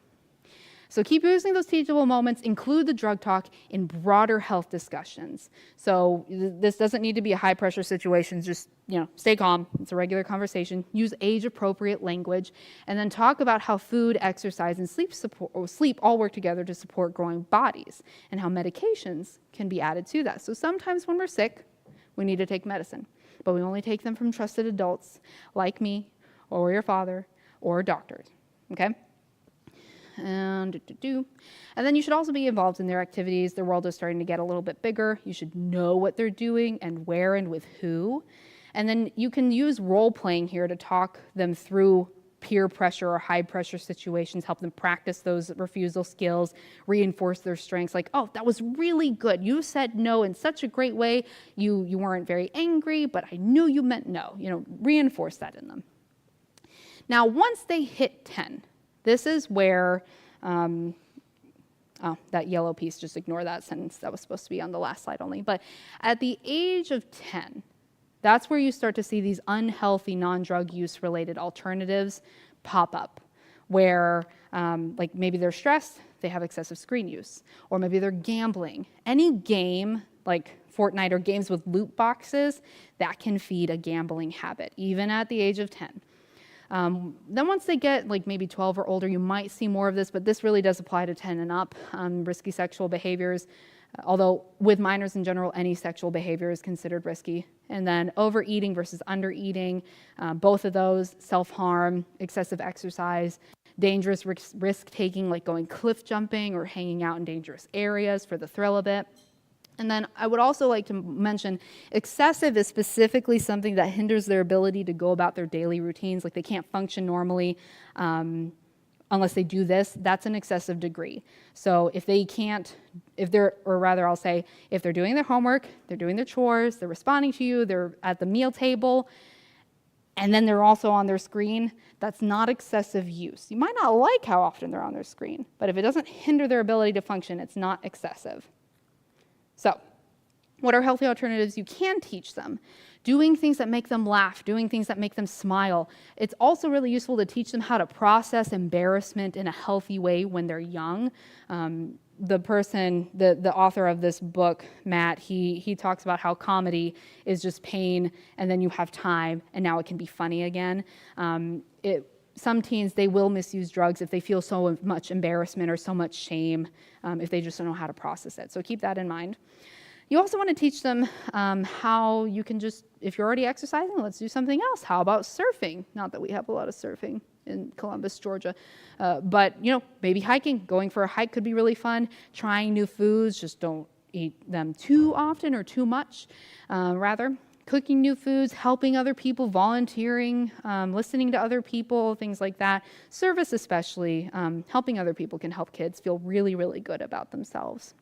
So keep using those teachable moments, include the drug talk in broader health discussions. So this doesn't need to be a high-pressure situation, just, stay calm. It's a regular conversation. Use age-appropriate language, and then talk about how food, exercise, and sleep all work together to support growing bodies, and how medications can be added to that. So sometimes when we're sick, we need to take medicine, but we only take them from trusted adults like me or your father or doctors, okay? And then you should also be involved in their activities. Their world is starting to get a little bit bigger. You should know what they're doing and where and with who. And then you can use role playing here to talk them through peer pressure or high pressure situations, help them practice those refusal skills, reinforce their strengths. Like, oh, that was really good. You said no in such a great way. You weren't very angry, but I knew you meant no. Reinforce that in them. Now, once they hit 10, this is where, that yellow piece, just ignore that sentence. That was supposed to be on the last slide only. But at the age of 10, that's where you start to see these unhealthy non-drug use related alternatives pop up. where like maybe they're stressed, they have excessive screen use, or maybe they're gambling. Any game like Fortnite or games with loot boxes, that can feed a gambling habit, even at the age of 10. Then once they get like maybe 12 or older, you might see more of this, but this really does apply to 10 and up, risky sexual behaviors. Although with minors in general, any sexual behavior is considered risky. And then overeating versus undereating, both of those, self-harm, excessive exercise, dangerous risk-taking like going cliff jumping or hanging out in dangerous areas for the thrill of it. And then I would also like to mention excessive is specifically something that hinders their ability to go about their daily routines. Like they can't function normally unless they do this. That's an excessive degree. So if they're doing their homework, they're doing their chores, they're responding to you, they're at the meal table, and then they're also on their screen, that's not excessive use. You might not like how often they're on their screen, but if it doesn't hinder their ability to function, it's not excessive. So, what are healthy alternatives you can teach them? Doing things that make them laugh, doing things that make them smile. It's also really useful to teach them how to process embarrassment in a healthy way when they're young. The author of this book, Matt, he talks about how comedy is just pain, and then you have time, and now it can be funny again. Some teens, they will misuse drugs if they feel so much embarrassment or so much shame, if they just don't know how to process it. So keep that in mind. You also want to teach them how you can just, if you're already exercising, let's do something else. How about surfing? Not that we have a lot of surfing in Columbus, Georgia, but maybe hiking. Going for a hike could be really fun. Trying new foods, just don't eat them too often or too much, rather. Cooking new foods, helping other people, volunteering, listening to other people, things like that. Service especially, helping other people can help kids feel really, really good about themselves.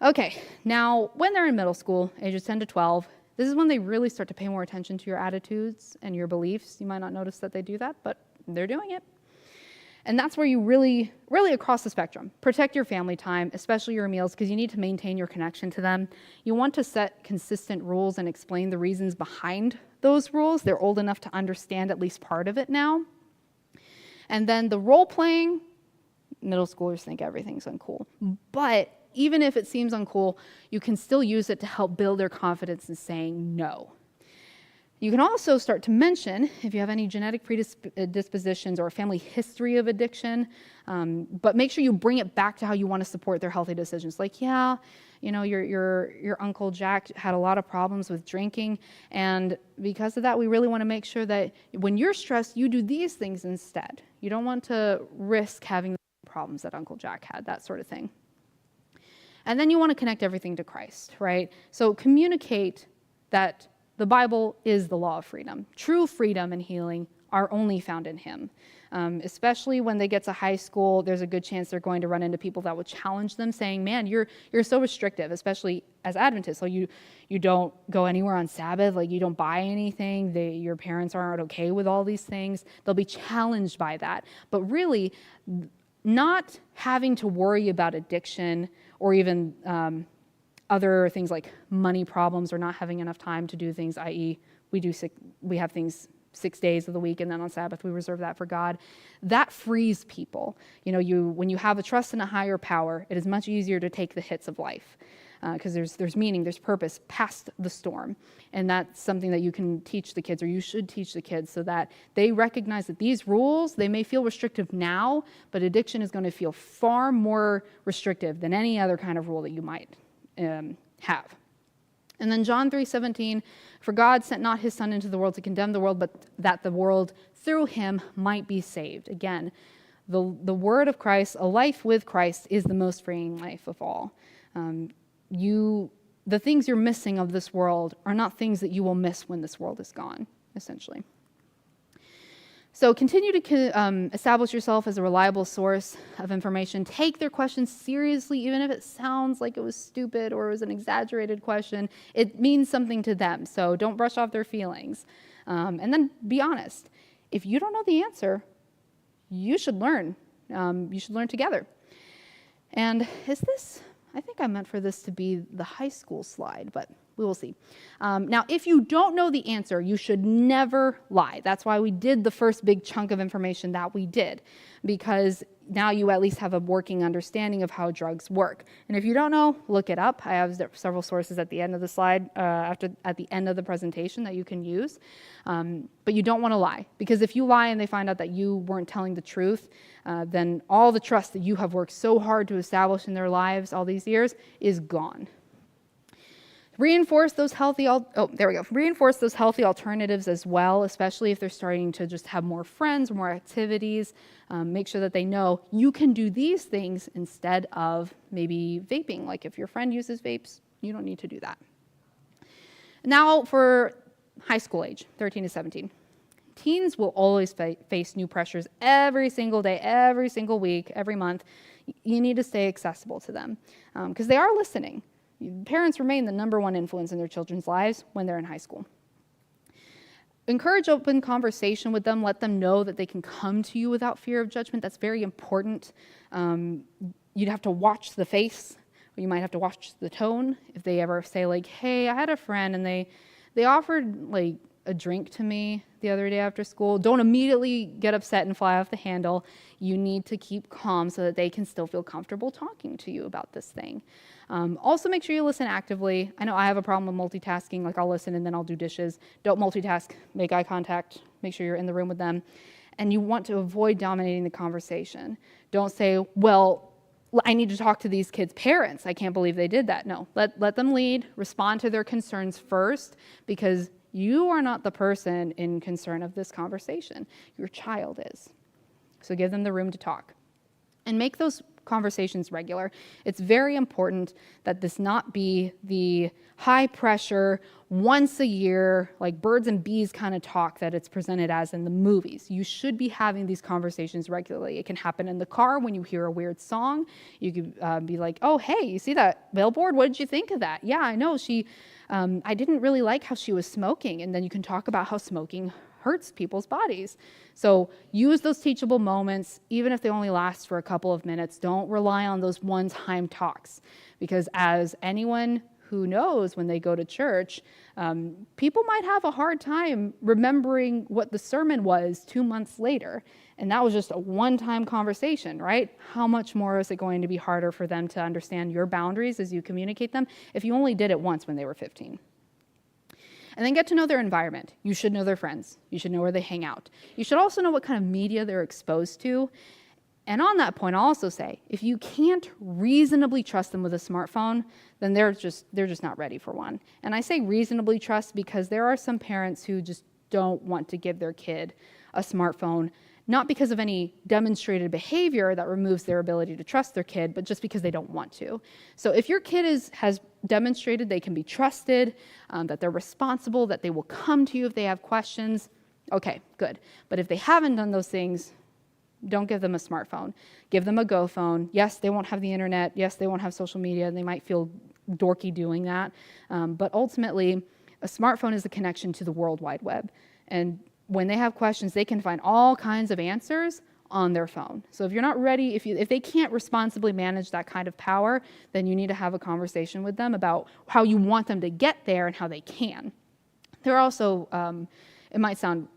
Okay, now when they're in middle school, ages 10 to 12, this is when they really start to pay more attention to your attitudes and your beliefs. You might not notice that they do that, but they're doing it. And that's where you really across the spectrum, protect your family time, especially your meals, because you need to maintain your connection to them. You want to set consistent rules and explain the reasons behind those rules. They're old enough to understand at least part of it now. And then the role playing, middle schoolers think everything's uncool. But even if it seems uncool, you can still use it to help build their confidence in saying no. You can also start to mention if you have any genetic predispositions or a family history of addiction, but make sure you bring it back to how you want to support their healthy decisions. Like, your Uncle Jack had a lot of problems with drinking, and because of that, we really want to make sure that when you're stressed, you do these things instead. You don't want to risk having the problems that Uncle Jack had, that sort of thing. And then you want to connect everything to Christ, right? So communicate that the Bible is the law of freedom. True freedom and healing are only found in Him. Especially when they get to high school, there's a good chance they're going to run into people that will challenge them, saying, "Man, you're so restrictive," especially as Adventists. So you don't go anywhere on Sabbath, like you don't buy anything. Your parents aren't okay with all these things. They'll be challenged by that. But really, not having to worry about addiction or even other things like money problems or not having enough time to do things, i.e. we have things 6 days of the week, and then on Sabbath we reserve that for God. That frees people. When you have a trust in a higher power, it is much easier to take the hits of life because there's meaning, there's purpose past the storm. And that's something that you can teach the kids, or you should teach the kids, so that they recognize that these rules, they may feel restrictive now, but addiction is going to feel far more restrictive than any other kind of rule that you might have. And then John 3:17, "For God sent not his Son into the world to condemn the world, but that the world through him might be saved." Again, the word of Christ, a life with Christ, is the most freeing life of all. The things you're missing of this world are not things that you will miss when this world is gone, essentially. So continue to establish yourself as a reliable source of information. Take their questions seriously, even if it sounds like it was stupid or it was an exaggerated question. It means something to them, so don't brush off their feelings. And then be honest. If you don't know the answer, you should learn. You should learn together. And I think I meant for this to be the high school slide, but we will see. Now, if you don't know the answer, you should never lie. That's why we did the first big chunk of information that we did, because now you at least have a working understanding of how drugs work. And if you don't know, look it up. I have several sources at the end of the slide, at the end of the presentation that you can use. But you don't want to lie, because if you lie and they find out that you weren't telling the truth, then all the trust that you have worked so hard to establish in their lives all these years is gone. Reinforce those healthy alternatives as well, especially if they're starting to just have more friends, more activities. Make sure that they know you can do these things instead of maybe vaping. Like if your friend uses vapes, you don't need to do that. Now for high school age, 13 to 17. Teens will always face new pressures every single day, every single week, every month. You need to stay accessible to them because they are listening. Parents remain the number one influence in their children's lives when they're in high school. Encourage open conversation with them. Let them know that they can come to you without fear of judgment. That's very important. You'd have to watch the face, or you might have to watch the tone. If they ever say like, hey, I had a friend and they offered like a drink to me the other day after school, don't immediately get upset and fly off the handle. You need to keep calm so that they can still feel comfortable talking to you about this thing. Also make sure you listen actively. I know I have a problem with multitasking, like I'll listen and then I'll do dishes. Don't multitask, make eye contact, make sure you're in the room with them. And you want to avoid dominating the conversation. Don't say, well, I need to talk to these kids' parents. I can't believe they did that. No, let them lead, respond to their concerns first, because you are not the person in concern of this conversation. Your child is. So give them the room to talk. And make those conversations regular. It's very important that this not be the high pressure, once a year, like birds and bees kind of talk that it's presented as in the movies. You should be having these conversations regularly. It can happen in the car when you hear a weird song. You could be like, oh, hey, you see that billboard? What did you think of that? Yeah, I know. I didn't really like how she was smoking. And then you can talk about how smoking hurts people's bodies. So use those teachable moments, even if they only last for a couple of minutes. Don't rely on those one-time talks, because as anyone who knows, when they go to church, people might have a hard time remembering what the sermon was 2 months later. And that was just a one-time conversation, right? How much more is it going to be harder for them to understand your boundaries as you communicate them if you only did it once when they were 15? And then get to know their environment. You should know their friends. You should know where they hang out. You should also know what kind of media they're exposed to. And on that point, I'll also say, if you can't reasonably trust them with a smartphone, then they're just not ready for one. And I say reasonably trust because there are some parents who just don't want to give their kid a smartphone, not because of any demonstrated behavior that removes their ability to trust their kid, but just because they don't want to. So if your kid has demonstrated they can be trusted, that they're responsible, that they will come to you if they have questions, okay, good. But if they haven't done those things, don't give them a smartphone. Give them a Go phone. Yes, they won't have the internet. Yes, they won't have social media. They might feel dorky doing that. But ultimately, a smartphone is a connection to the World Wide Web. And when they have questions, they can find all kinds of answers on their phone. So if you're not ready, if they can't responsibly manage that kind of power, then you need to have a conversation with them about how you want them to get there and how they can. There are also, it might sound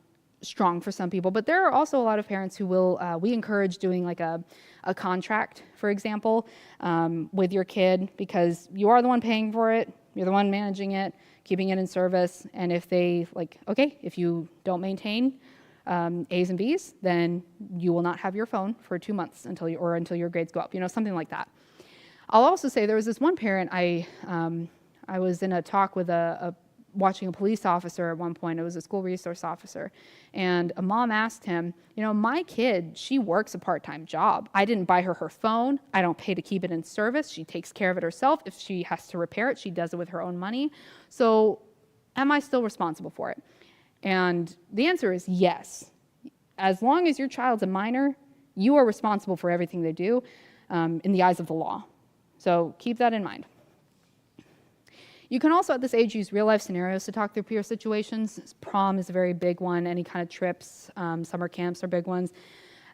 strong for some people, but there are also a lot of parents who will, we encourage doing like a contract, for example, with your kid, because you are the one paying for it, you're the one managing it, keeping it in service, and if they if you don't maintain A's and B's, then you will not have your phone for 2 months until your grades go up, something like that. I'll also say there was this one parent, I was in a talk with watching a police officer at one point. It was a school resource officer. And a mom asked him, my kid, she works a part-time job. I didn't buy her phone. I don't pay to keep it in service. She takes care of it herself. If she has to repair it, she does it with her own money. So am I still responsible for it? And the answer is yes. As long as your child's a minor, you are responsible for everything they do in the eyes of the law. So keep that in mind. You can also at this age use real life scenarios to talk through peer situations. Prom is a very big one, any kind of trips, summer camps are big ones.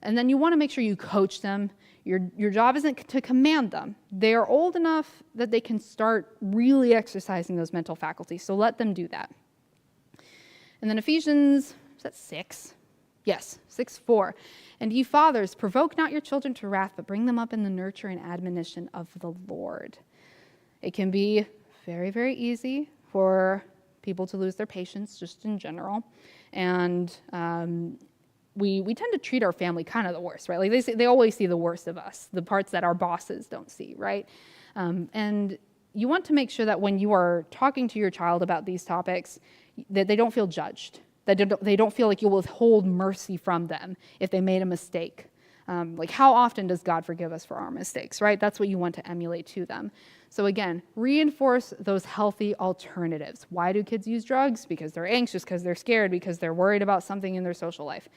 And then you want to make sure you coach them. Your job isn't to command them. They are old enough that they can start really exercising those mental faculties, so let them do that. And then Ephesians, is that 6? Yes, 6:4. And ye fathers, provoke not your children to wrath, but bring them up in the nurture and admonition of the Lord. It can be very, very easy for people to lose their patience, just in general. And we tend to treat our family kind of the worst, right? Like they always see the worst of us, the parts that our bosses don't see, right? And you want to make sure that when you are talking to your child about these topics, that they don't feel judged, that they don't feel like you'll withhold mercy from them if they made a mistake. Like how often does God forgive us for our mistakes, right? That's what you want to emulate to them. So again, reinforce those healthy alternatives. Why do kids use drugs? Because they're anxious, because they're scared, because they're worried about something in their social life.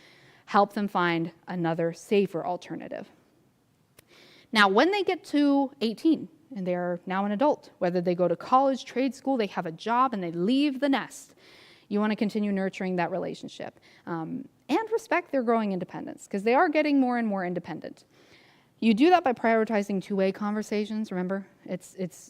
Help them find another safer alternative. Now, when they get to 18 and they're now an adult, whether they go to college, trade school, they have a job, and they leave the nest, you want to continue nurturing that relationship and respect their growing independence, because they are getting more and more independent. You do that by prioritizing two-way conversations. Remember,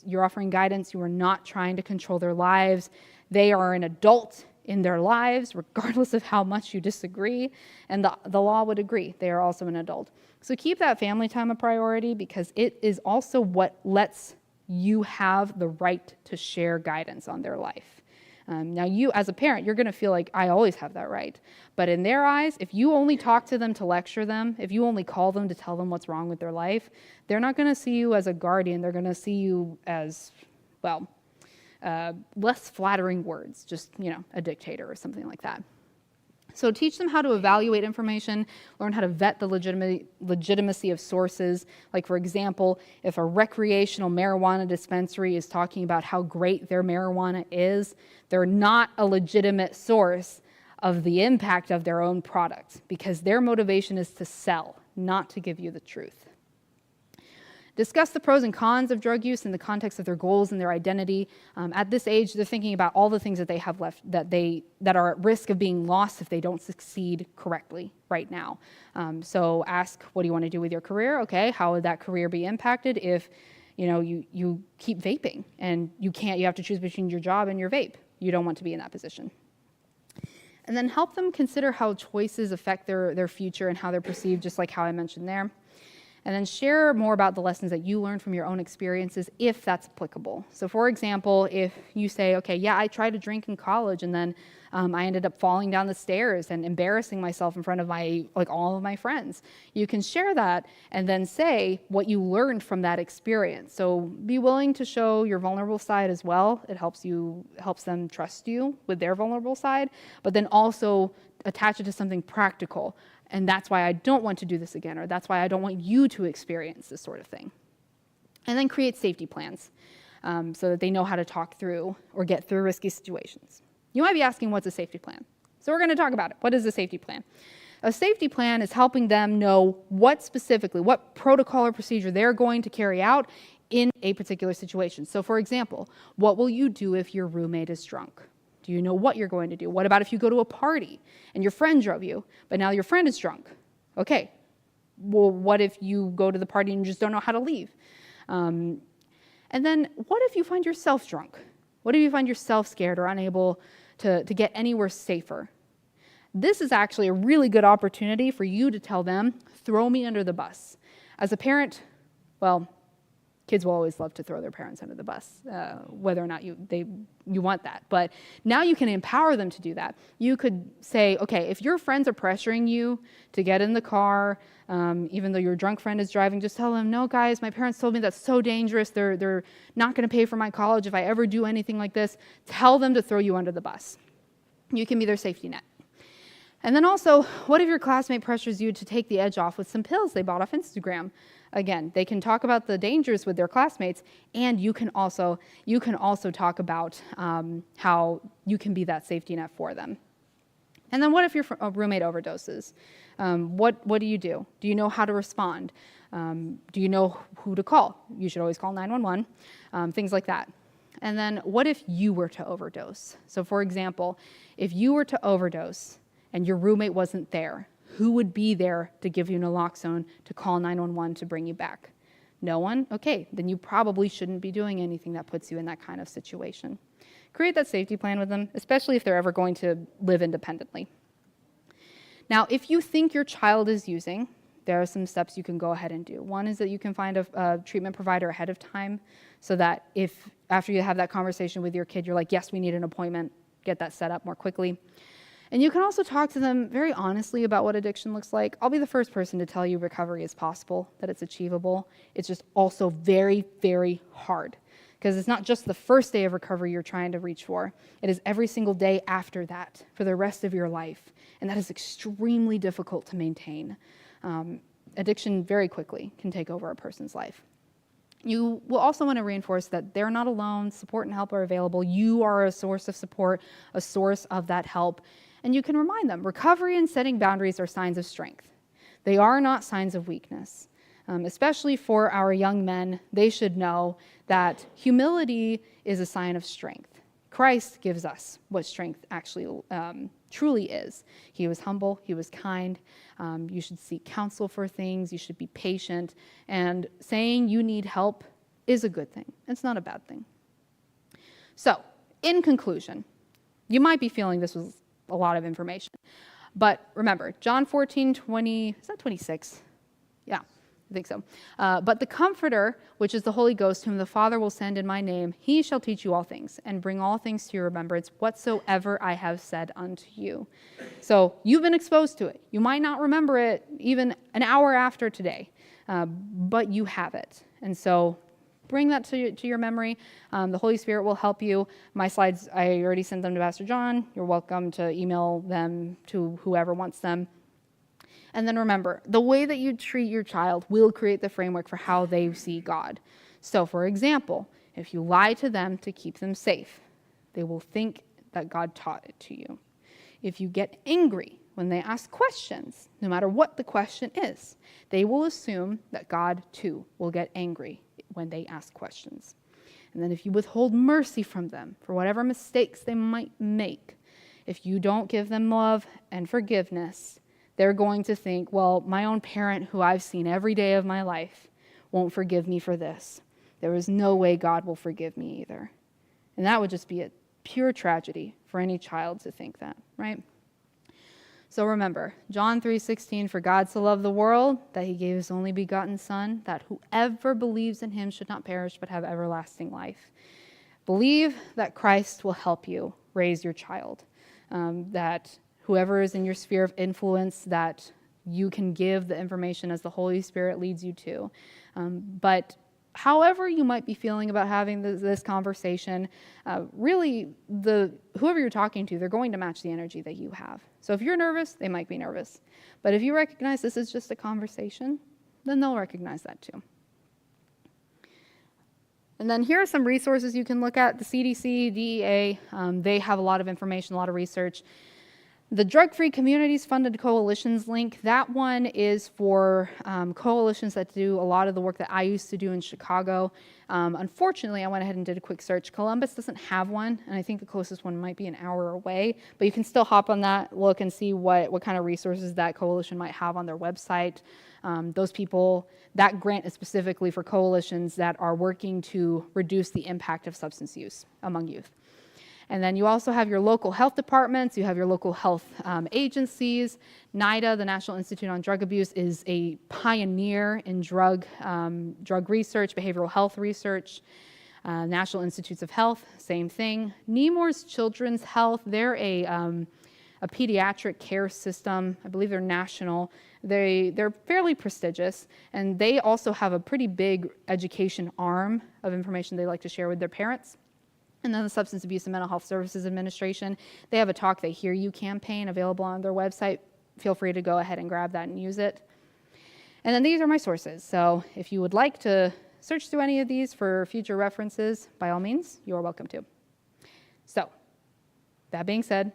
you're offering guidance. You are not trying to control their lives. They are an adult in their lives, regardless of how much you disagree, and the law would agree. They are also an adult. So keep that family time a priority, because it is also what lets you have the right to share guidance on their life. Now you, as a parent, you're going to feel like, I always have that right. But in their eyes, if you only talk to them to lecture them, if you only call them to tell them what's wrong with their life, they're not going to see you as a guardian. They're going to see you as, well, less flattering words, just, a dictator or something like that. So teach them how to evaluate information, learn how to vet the legitimacy of sources. Like, for example, if a recreational marijuana dispensary is talking about how great their marijuana is, they're not a legitimate source of the impact of their own product, because their motivation is to sell, not to give you the truth. Discuss the pros and cons of drug use in the context of their goals and their identity. At this age, they're thinking about all the things that they have left that are at risk of being lost if they don't succeed correctly right now. So ask, what do you want to do with your career? Okay, how would that career be impacted if you keep vaping and you have to choose between your job and your vape? You don't want to be in that position. And then help them consider how choices affect their future and how they're perceived, just like how I mentioned there. And then share more about the lessons that you learned from your own experiences, if that's applicable. So for example, if you say, okay, yeah, I tried to drink in college, and then I ended up falling down the stairs and embarrassing myself in front of all of my friends. You can share that and then say what you learned from that experience. So be willing to show your vulnerable side as well. It helps them trust you with their vulnerable side, but then also attach it to something practical. And that's why I don't want to do this again, or that's why I don't want you to experience this sort of thing. And then create safety plans so that they know how to talk through or get through risky situations. You might be asking, what's a safety plan? So we're going to talk about it. What is a safety plan? A safety plan is helping them know what protocol or procedure they're going to carry out in a particular situation. So for example, what will you do if your roommate is drunk? Do you know what you're going to do? What about if you go to a party and your friend drove you, but now your friend is drunk? Okay, well, what if you go to the party and you just don't know how to leave? And then what if you find yourself drunk? What if you find yourself scared or unable to get anywhere safer? This is actually a really good opportunity for you to tell them, throw me under the bus. As a parent, well, kids will always love to throw their parents under the bus, whether or not you want that. But now you can empower them to do that. You could say, okay, if your friends are pressuring you to get in the car, even though your drunk friend is driving, just tell them, no, guys, my parents told me that's so dangerous. They're not going to pay for my college if I ever do anything like this. Tell them to throw you under the bus. You can be their safety net. And then also, what if your classmate pressures you to take the edge off with some pills they bought off Instagram? Again, they can talk about the dangers with their classmates, and you can also talk about how you can be that safety net for them. And then what if your roommate overdoses? What do you do? Do you know how to respond? Do you know who to call? You should always call 911, things like that. And then what if you were to overdose? So for example, if you were to overdose and your roommate wasn't there, who would be there to give you naloxone to call 911 to bring you back? No one? Okay, then you probably shouldn't be doing anything that puts you in that kind of situation. Create that safety plan with them, especially if they're ever going to live independently. Now, if you think your child is using, there are some steps you can go ahead and do. One is that you can find a treatment provider ahead of time so that if after you have that conversation with your kid, you're like, yes, we need an appointment, get that set up more quickly. And you can also talk to them very honestly about what addiction looks like. I'll be the first person to tell you recovery is possible, that it's achievable. It's just also very, very hard, because it's not just the first day of recovery you're trying to reach for. It is every single day after that for the rest of your life. And that is extremely difficult to maintain. Addiction very quickly can take over a person's life. You will also want to reinforce that they're not alone. Support and help are available. You are a source of support, a source of that help. And you can remind them, recovery and setting boundaries are signs of strength. They are not signs of weakness. Especially for our young men, they should know that humility is a sign of strength. Christ gives us what strength actually truly is. He was humble, he was kind. You should seek counsel for things, you should be patient, and saying you need help is a good thing. It's not a bad thing. So, in conclusion, you might be feeling this was a lot of information, but remember, John 14:20, is that 26? Yeah. I think so. But the Comforter, which is the Holy Ghost, whom the Father will send in my name, he shall teach you all things, and bring all things to your remembrance, whatsoever I have said unto you. So you've been exposed to it. You might not remember it even an hour after today, but you have it. And so bring that to your memory. The Holy Spirit will help you. My slides, I already sent them to Pastor John. You're welcome to email them to whoever wants them. And then remember, the way that you treat your child will create the framework for how they see God. So, for example, if you lie to them to keep them safe, they will think that God taught it to you. If you get angry when they ask questions, no matter what the question is, they will assume that God, too, will get angry when they ask questions. And then if you withhold mercy from them for whatever mistakes they might make, if you don't give them love and forgiveness, they're going to think, well, my own parent who I've seen every day of my life won't forgive me for this. There is no way God will forgive me either. And that would just be a pure tragedy for any child to think that, right? So remember, John 3:16, for God so loved the world that he gave his only begotten Son, that whoever believes in him should not perish but have everlasting life. Believe that Christ will help you raise your child, that whoever is in your sphere of influence, that you can give the information as the Holy Spirit leads you to. But however you might be feeling about having this conversation, really, whoever you're talking to, they're going to match the energy that you have. So if you're nervous, they might be nervous. But if you recognize this is just a conversation, then they'll recognize that too. And then here are some resources you can look at. The CDC, DEA, they have a lot of information, a lot of research. The Drug-Free Communities Funded Coalitions link, that one is for coalitions that do a lot of the work that I used to do in Chicago. Unfortunately, I went ahead and did a quick search. Columbus doesn't have one, and I think the closest one might be an hour away, but you can still hop on that, look and see what kind of resources that coalition might have on their website. Those people, that grant is specifically for coalitions that are working to reduce the impact of substance use among youth. And then you also have your local health departments, you have your local health agencies. NIDA, the National Institute on Drug Abuse, is a pioneer in drug research, behavioral health research. National Institutes of Health, same thing. Nemours Children's Health, they're a pediatric care system. I believe they're national. They're fairly prestigious, and they also have a pretty big education arm of information they like to share with their parents. And then the Substance Abuse and Mental Health Services Administration, they have a Talk They Hear You campaign available on their website. Feel free to go ahead and grab that and use it. And then these are my sources. So if you would like to search through any of these for future references, by all means, you are welcome to. So, that being said,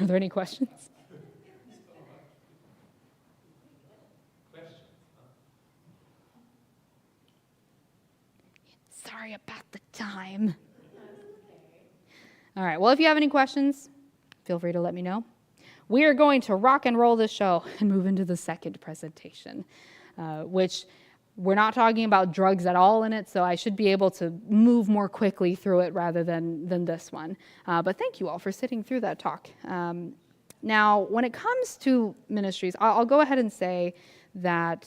are there any questions? Sorry about the time. All right, well, if you have any questions, feel free to let me know. we are going to rock and roll this show and move into the second presentation, which we're not talking about drugs at all in it, so I should be able to move more quickly through it rather than this one. But thank you all for sitting through that talk. Now, when it comes to ministries, I'll go ahead and say that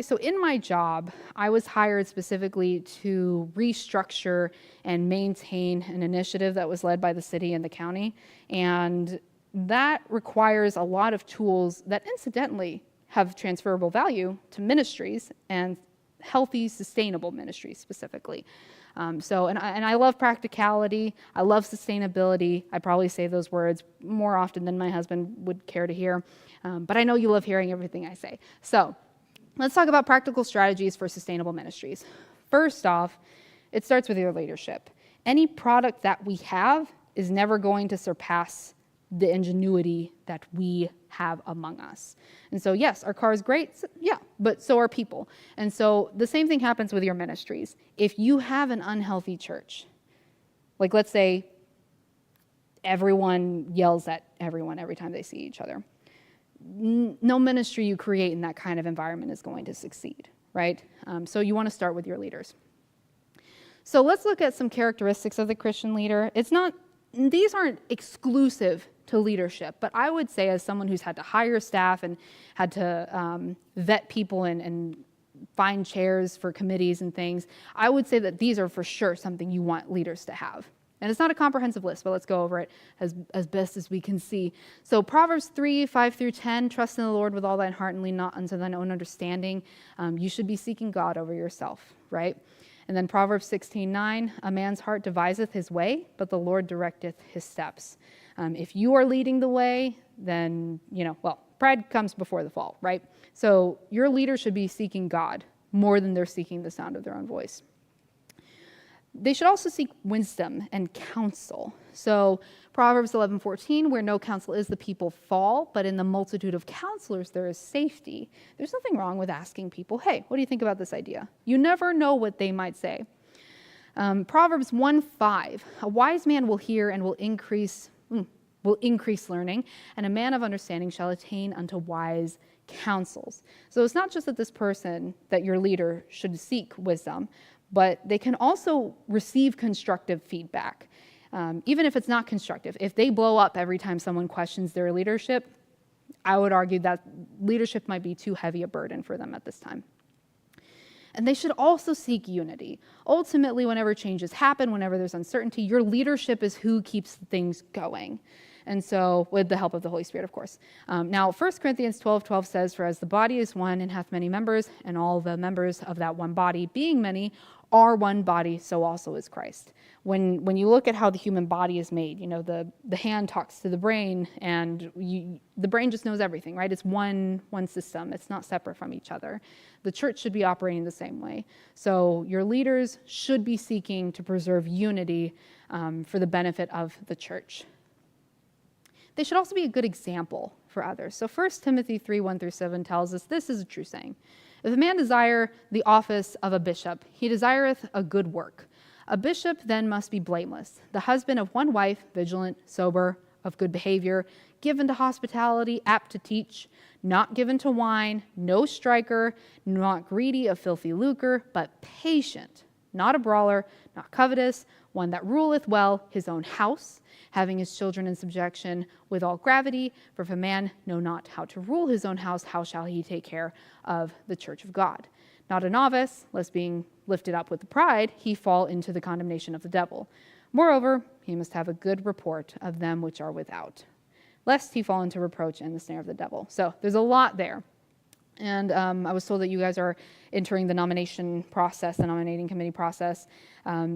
so in my job, I was hired specifically to restructure and maintain an initiative that was led by the city and the county, and that requires a lot of tools that incidentally have transferable value to ministries and healthy, sustainable ministries specifically. And I love practicality. I love sustainability. I probably say those words more often than my husband would care to hear, but I know you love hearing everything I say. So let's talk about practical strategies for sustainable ministries. First off, it starts with your leadership. Any product that we have is never going to surpass the ingenuity that we have among us. And so, yes, our car is great, yeah, but so are people. And so the same thing happens with your ministries. If you have an unhealthy church, like let's say everyone yells at everyone every time they see each other, no ministry you create in that kind of environment is going to succeed, right? So you want to start with your leaders. So let's look at some characteristics of the Christian leader. These aren't exclusive to leadership, but I would say as someone who's had to hire staff and had to vet people and find chairs for committees and things, I would say that these are for sure something you want leaders to have. And it's not a comprehensive list, but let's go over it as best as we can see. So Proverbs 3:5-10, trust in the Lord with all thine heart and lean not unto thine own understanding. You should be seeking God over yourself, right? And then Proverbs 16:9, a man's heart deviseth his way, but the Lord directeth his steps. If you are leading the way, then, pride comes before the fall, right? So your leaders should be seeking God more than they're seeking the sound of their own voice. They should also seek wisdom and counsel. So Proverbs 11:14, where no counsel is, the people fall, but in the multitude of counselors there is safety. There's nothing wrong with asking people, hey, what do you think about this idea? You never know what they might say. Proverbs 1:5, a wise man will hear and will increase learning, and a man of understanding shall attain unto wise counsels. So it's not just that this person, that your leader, should seek wisdom, but they can also receive constructive feedback. Even if it's not constructive, if they blow up every time someone questions their leadership, I would argue that leadership might be too heavy a burden for them at this time. And they should also seek unity. Ultimately, whenever changes happen, whenever there's uncertainty, your leadership is who keeps things going. And so, with the help of the Holy Spirit, of course. Now, 1 Corinthians 12:12 says, for as the body is one and hath many members, and all the members of that one body, being many, are one body, so also is Christ. When you look at how the human body is made, the hand talks to the brain, and the brain just knows everything, right? It's one system. It's not separate from each other. The church should be operating the same way. So your leaders should be seeking to preserve unity for the benefit of the church. They should also be a good example for others. So 1 Timothy 3:1-7 tells us this is a true saying. If a man desire the office of a bishop, he desireth a good work. A bishop then must be blameless, the husband of one wife, vigilant, sober, of good behavior, given to hospitality, apt to teach, not given to wine, no striker, not greedy of filthy lucre, but patient, not a brawler, not covetous, one that ruleth well his own house, having his children in subjection with all gravity. For if a man know not how to rule his own house, how shall he take care of the church of God? Not a novice, lest being lifted up with pride, he fall into the condemnation of the devil. Moreover, he must have a good report of them which are without, lest he fall into reproach and the snare of the devil. So there's a lot there. And I was told that you guys are entering the nomination process, the nominating committee process.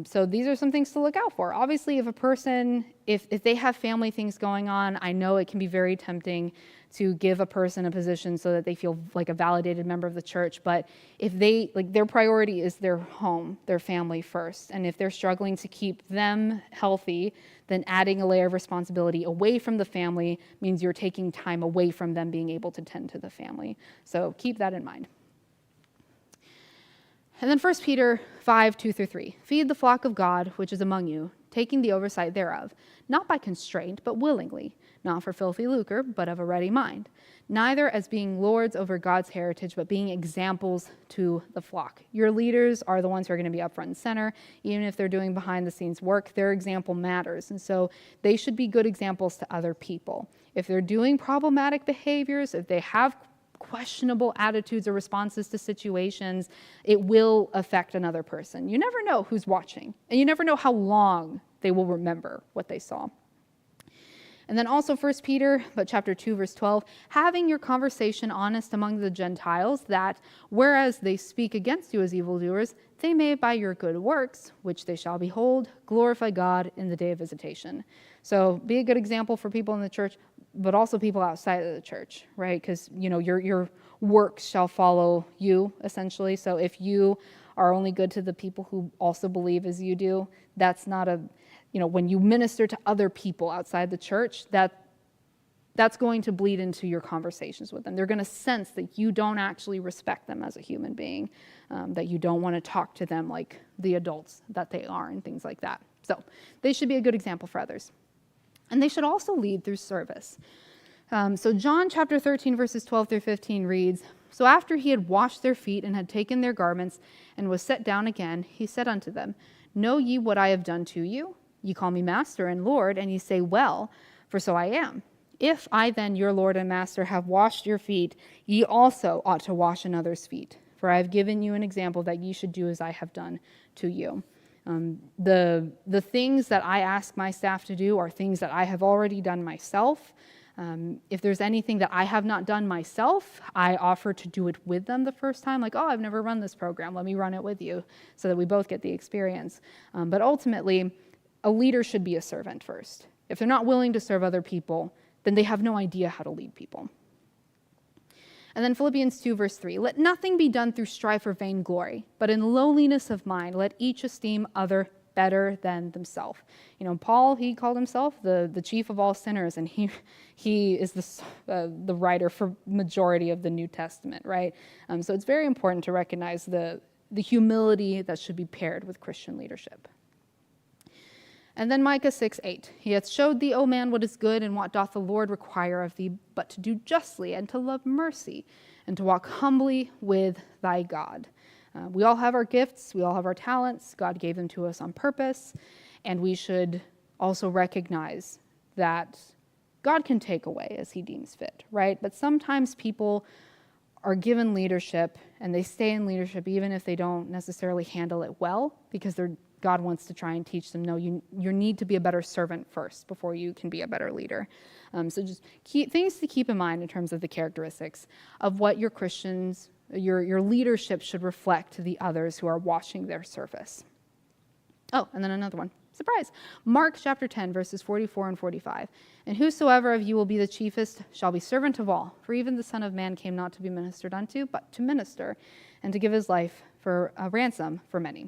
So these are some things to look out for. Obviously, if a person, if they have family things going on, I know it can be very tempting to give a person a position so that they feel like a validated member of the church. But if they, their priority is their home, their family first, and if they're struggling to keep them healthy, then adding a layer of responsibility away from the family means you're taking time away from them being able to tend to the family. So keep that in mind. And then 1 Peter 5:2-3, feed the flock of God which is among you, taking the oversight thereof, not by constraint, but willingly, not for filthy lucre, but of a ready mind, neither as being lords over God's heritage, but being examples to the flock. Your leaders are the ones who are going to be up front and center. Even if they're doing behind the scenes work, their example matters. And so they should be good examples to other people. If they're doing problematic behaviors, if they have questionable attitudes or responses to situations, it will affect another person. You never know who's watching, and you never know how long they will remember what they saw. And then also 1 Peter, but chapter 2, verse 12, having your conversation honest among the Gentiles, that whereas they speak against you as evildoers, they may by your good works, which they shall behold, glorify God in the day of visitation. So be a good example for people in the church, but also people outside of the church, right? Because, your works shall follow you, essentially. So if you are only good to the people who also believe as you do, that's not when you minister to other people outside the church, that's going to bleed into your conversations with them. They're going to sense that you don't actually respect them as a human being, that you don't want to talk to them like the adults that they are and things like that. So they should be a good example for others. And they should also lead through service. So John chapter 13, verses 12 through 15 reads, so after he had washed their feet and had taken their garments and was set down again, he said unto them, know ye what I have done to you? Ye call me master and Lord, and ye say, well, for so I am. If I then, your Lord and master, have washed your feet, ye also ought to wash another's feet. For I have given you an example that ye should do as I have done to you. The things that I ask my staff to do are things that I have already done myself. If there's anything that I have not done myself, I offer to do it with them the first time. Like, I've never run this program. Let me run it with you so that we both get the experience. But ultimately, a leader should be a servant first. If they're not willing to serve other people, then they have no idea how to lead people. And then Philippians 2, verse 3, let nothing be done through strife or vainglory, but in lowliness of mind, let each esteem other better than themselves. Paul, he called himself the chief of all sinners, and he is the writer for majority of the New Testament, right? So it's very important to recognize the humility that should be paired with Christian leadership. And then Micah 6:8, he hath showed thee, O man, what is good, and what doth the Lord require of thee, but to do justly, and to love mercy, and to walk humbly with thy God. We all have our gifts, we all have our talents, God gave them to us on purpose, and we should also recognize that God can take away as he deems fit, right? But sometimes people are given leadership, and they stay in leadership even if they don't necessarily handle it well, because God wants to try and teach them, no, you need to be a better servant first before you can be a better leader. So just things to keep in mind in terms of the characteristics of what your Christians, your leadership should reflect to the others who are watching their service. Oh, and then another one. Surprise. Mark chapter 10, verses 44 and 45. And whosoever of you will be the chiefest shall be servant of all. For even the Son of Man came not to be ministered unto, but to minister, and to give his life for a ransom for many.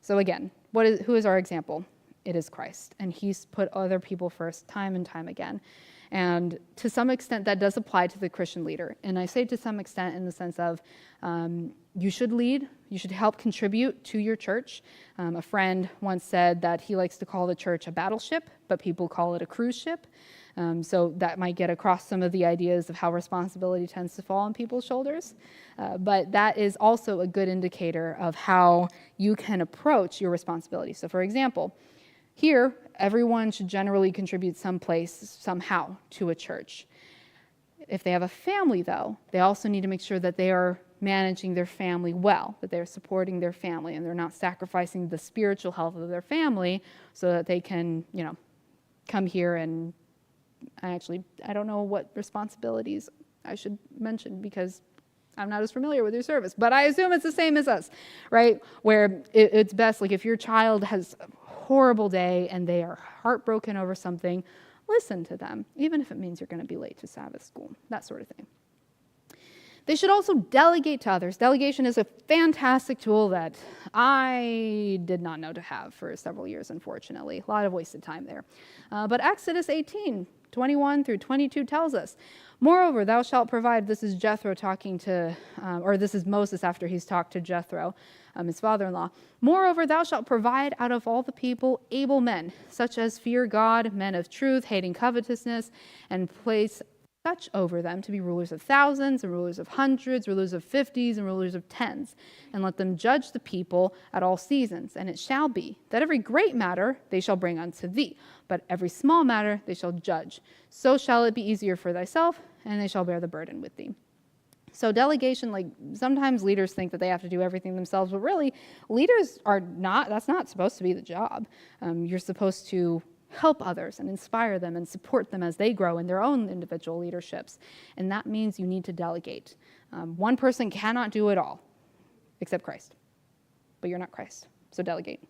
So again, who is our example? It is Christ. And he's put other people first time and time again. And to some extent, that does apply to the Christian leader. And I say to some extent in the sense of you should lead, you should help contribute to your church. A friend once said that he likes to call the church a battleship, but people call it a cruise ship. So that might get across some of the ideas of how responsibility tends to fall on people's shoulders. But that is also a good indicator of how you can approach your responsibility. So for example, here, everyone should generally contribute someplace, somehow, to a church. If they have a family, though, they also need to make sure that they are managing their family well, that they're supporting their family, and they're not sacrificing the spiritual health of their family so that they can, come here and I don't know what responsibilities I should mention because I'm not as familiar with your service, but I assume it's the same as us, right? Where it's best, like if your child has a horrible day and they are heartbroken over something, listen to them, even if it means you're going to be late to Sabbath school, that sort of thing. They should also delegate to others. Delegation is a fantastic tool that I did not know to have for several years, unfortunately. A lot of wasted time there. But Exodus 18, 21 through 22 tells us, Moreover, thou shalt provide, this is Jethro talking to, or this is Moses after he's talked to Jethro, his father-in-law. Moreover, thou shalt provide out of all the people able men, such as fear God, men of truth, hating covetousness, and place such over them to be rulers of thousands, and rulers of hundreds, rulers of 50s, and rulers of 10s. And let them judge the people at all seasons. And it shall be that every great matter they shall bring unto thee, but every small matter they shall judge. So shall it be easier for thyself, and they shall bear the burden with thee. So delegation, like sometimes leaders think that they have to do everything themselves, but really leaders are not, that's not supposed to be the job. You're supposed to help others and inspire them and support them as they grow in their own individual leaderships. And that means you need to delegate. One person cannot do it all, except Christ. But you're not Christ, so delegate.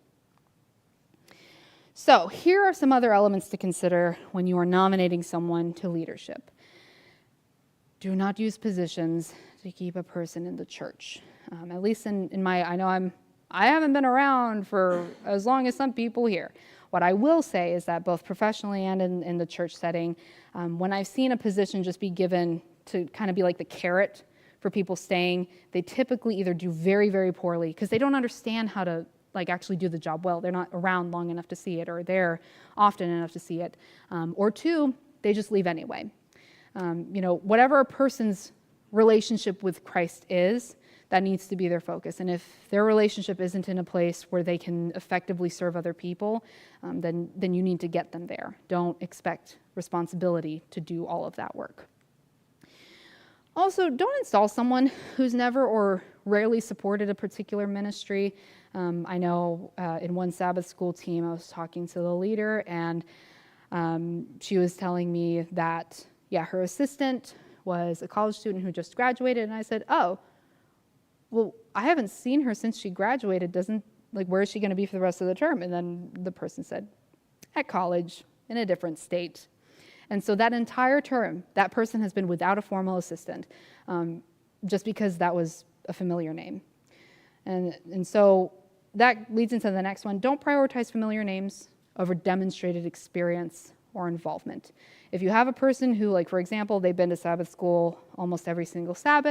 So here are some other elements to consider when you are nominating someone to leadership. Do not use positions to keep a person in the church. At least in my, I haven't been around for as long as some people here. What I will say is that both professionally and in the church setting, when I've seen a position just be given to kind of be like the carrot for people staying, they typically either do very, very poorly because they don't understand how to like actually do the job well. They're not around long enough to see it, or there often enough to see it. Or two, they just leave anyway. Whatever a person's relationship with Christ is, that needs to be their focus. And if their relationship isn't in a place where they can effectively serve other people, then you need to get them there. Don't expect responsibility to do all of that work. Also, don't install someone who's never or rarely supported a particular ministry. I know in one Sabbath school team, I was talking to the leader, and she was telling me that, her assistant was a college student who just graduated, and I said, oh, well, I haven't seen her since she graduated. Where is she going to be for the rest of the term? And then the person said, at college, in a different state. And so that entire term, that person has been without a formal assistant, just because that was a familiar name. And so that leads into the next one. Don't prioritize familiar names over demonstrated experience or involvement. If you have a person who, for example, they've been to Sabbath school almost every single Sabbath,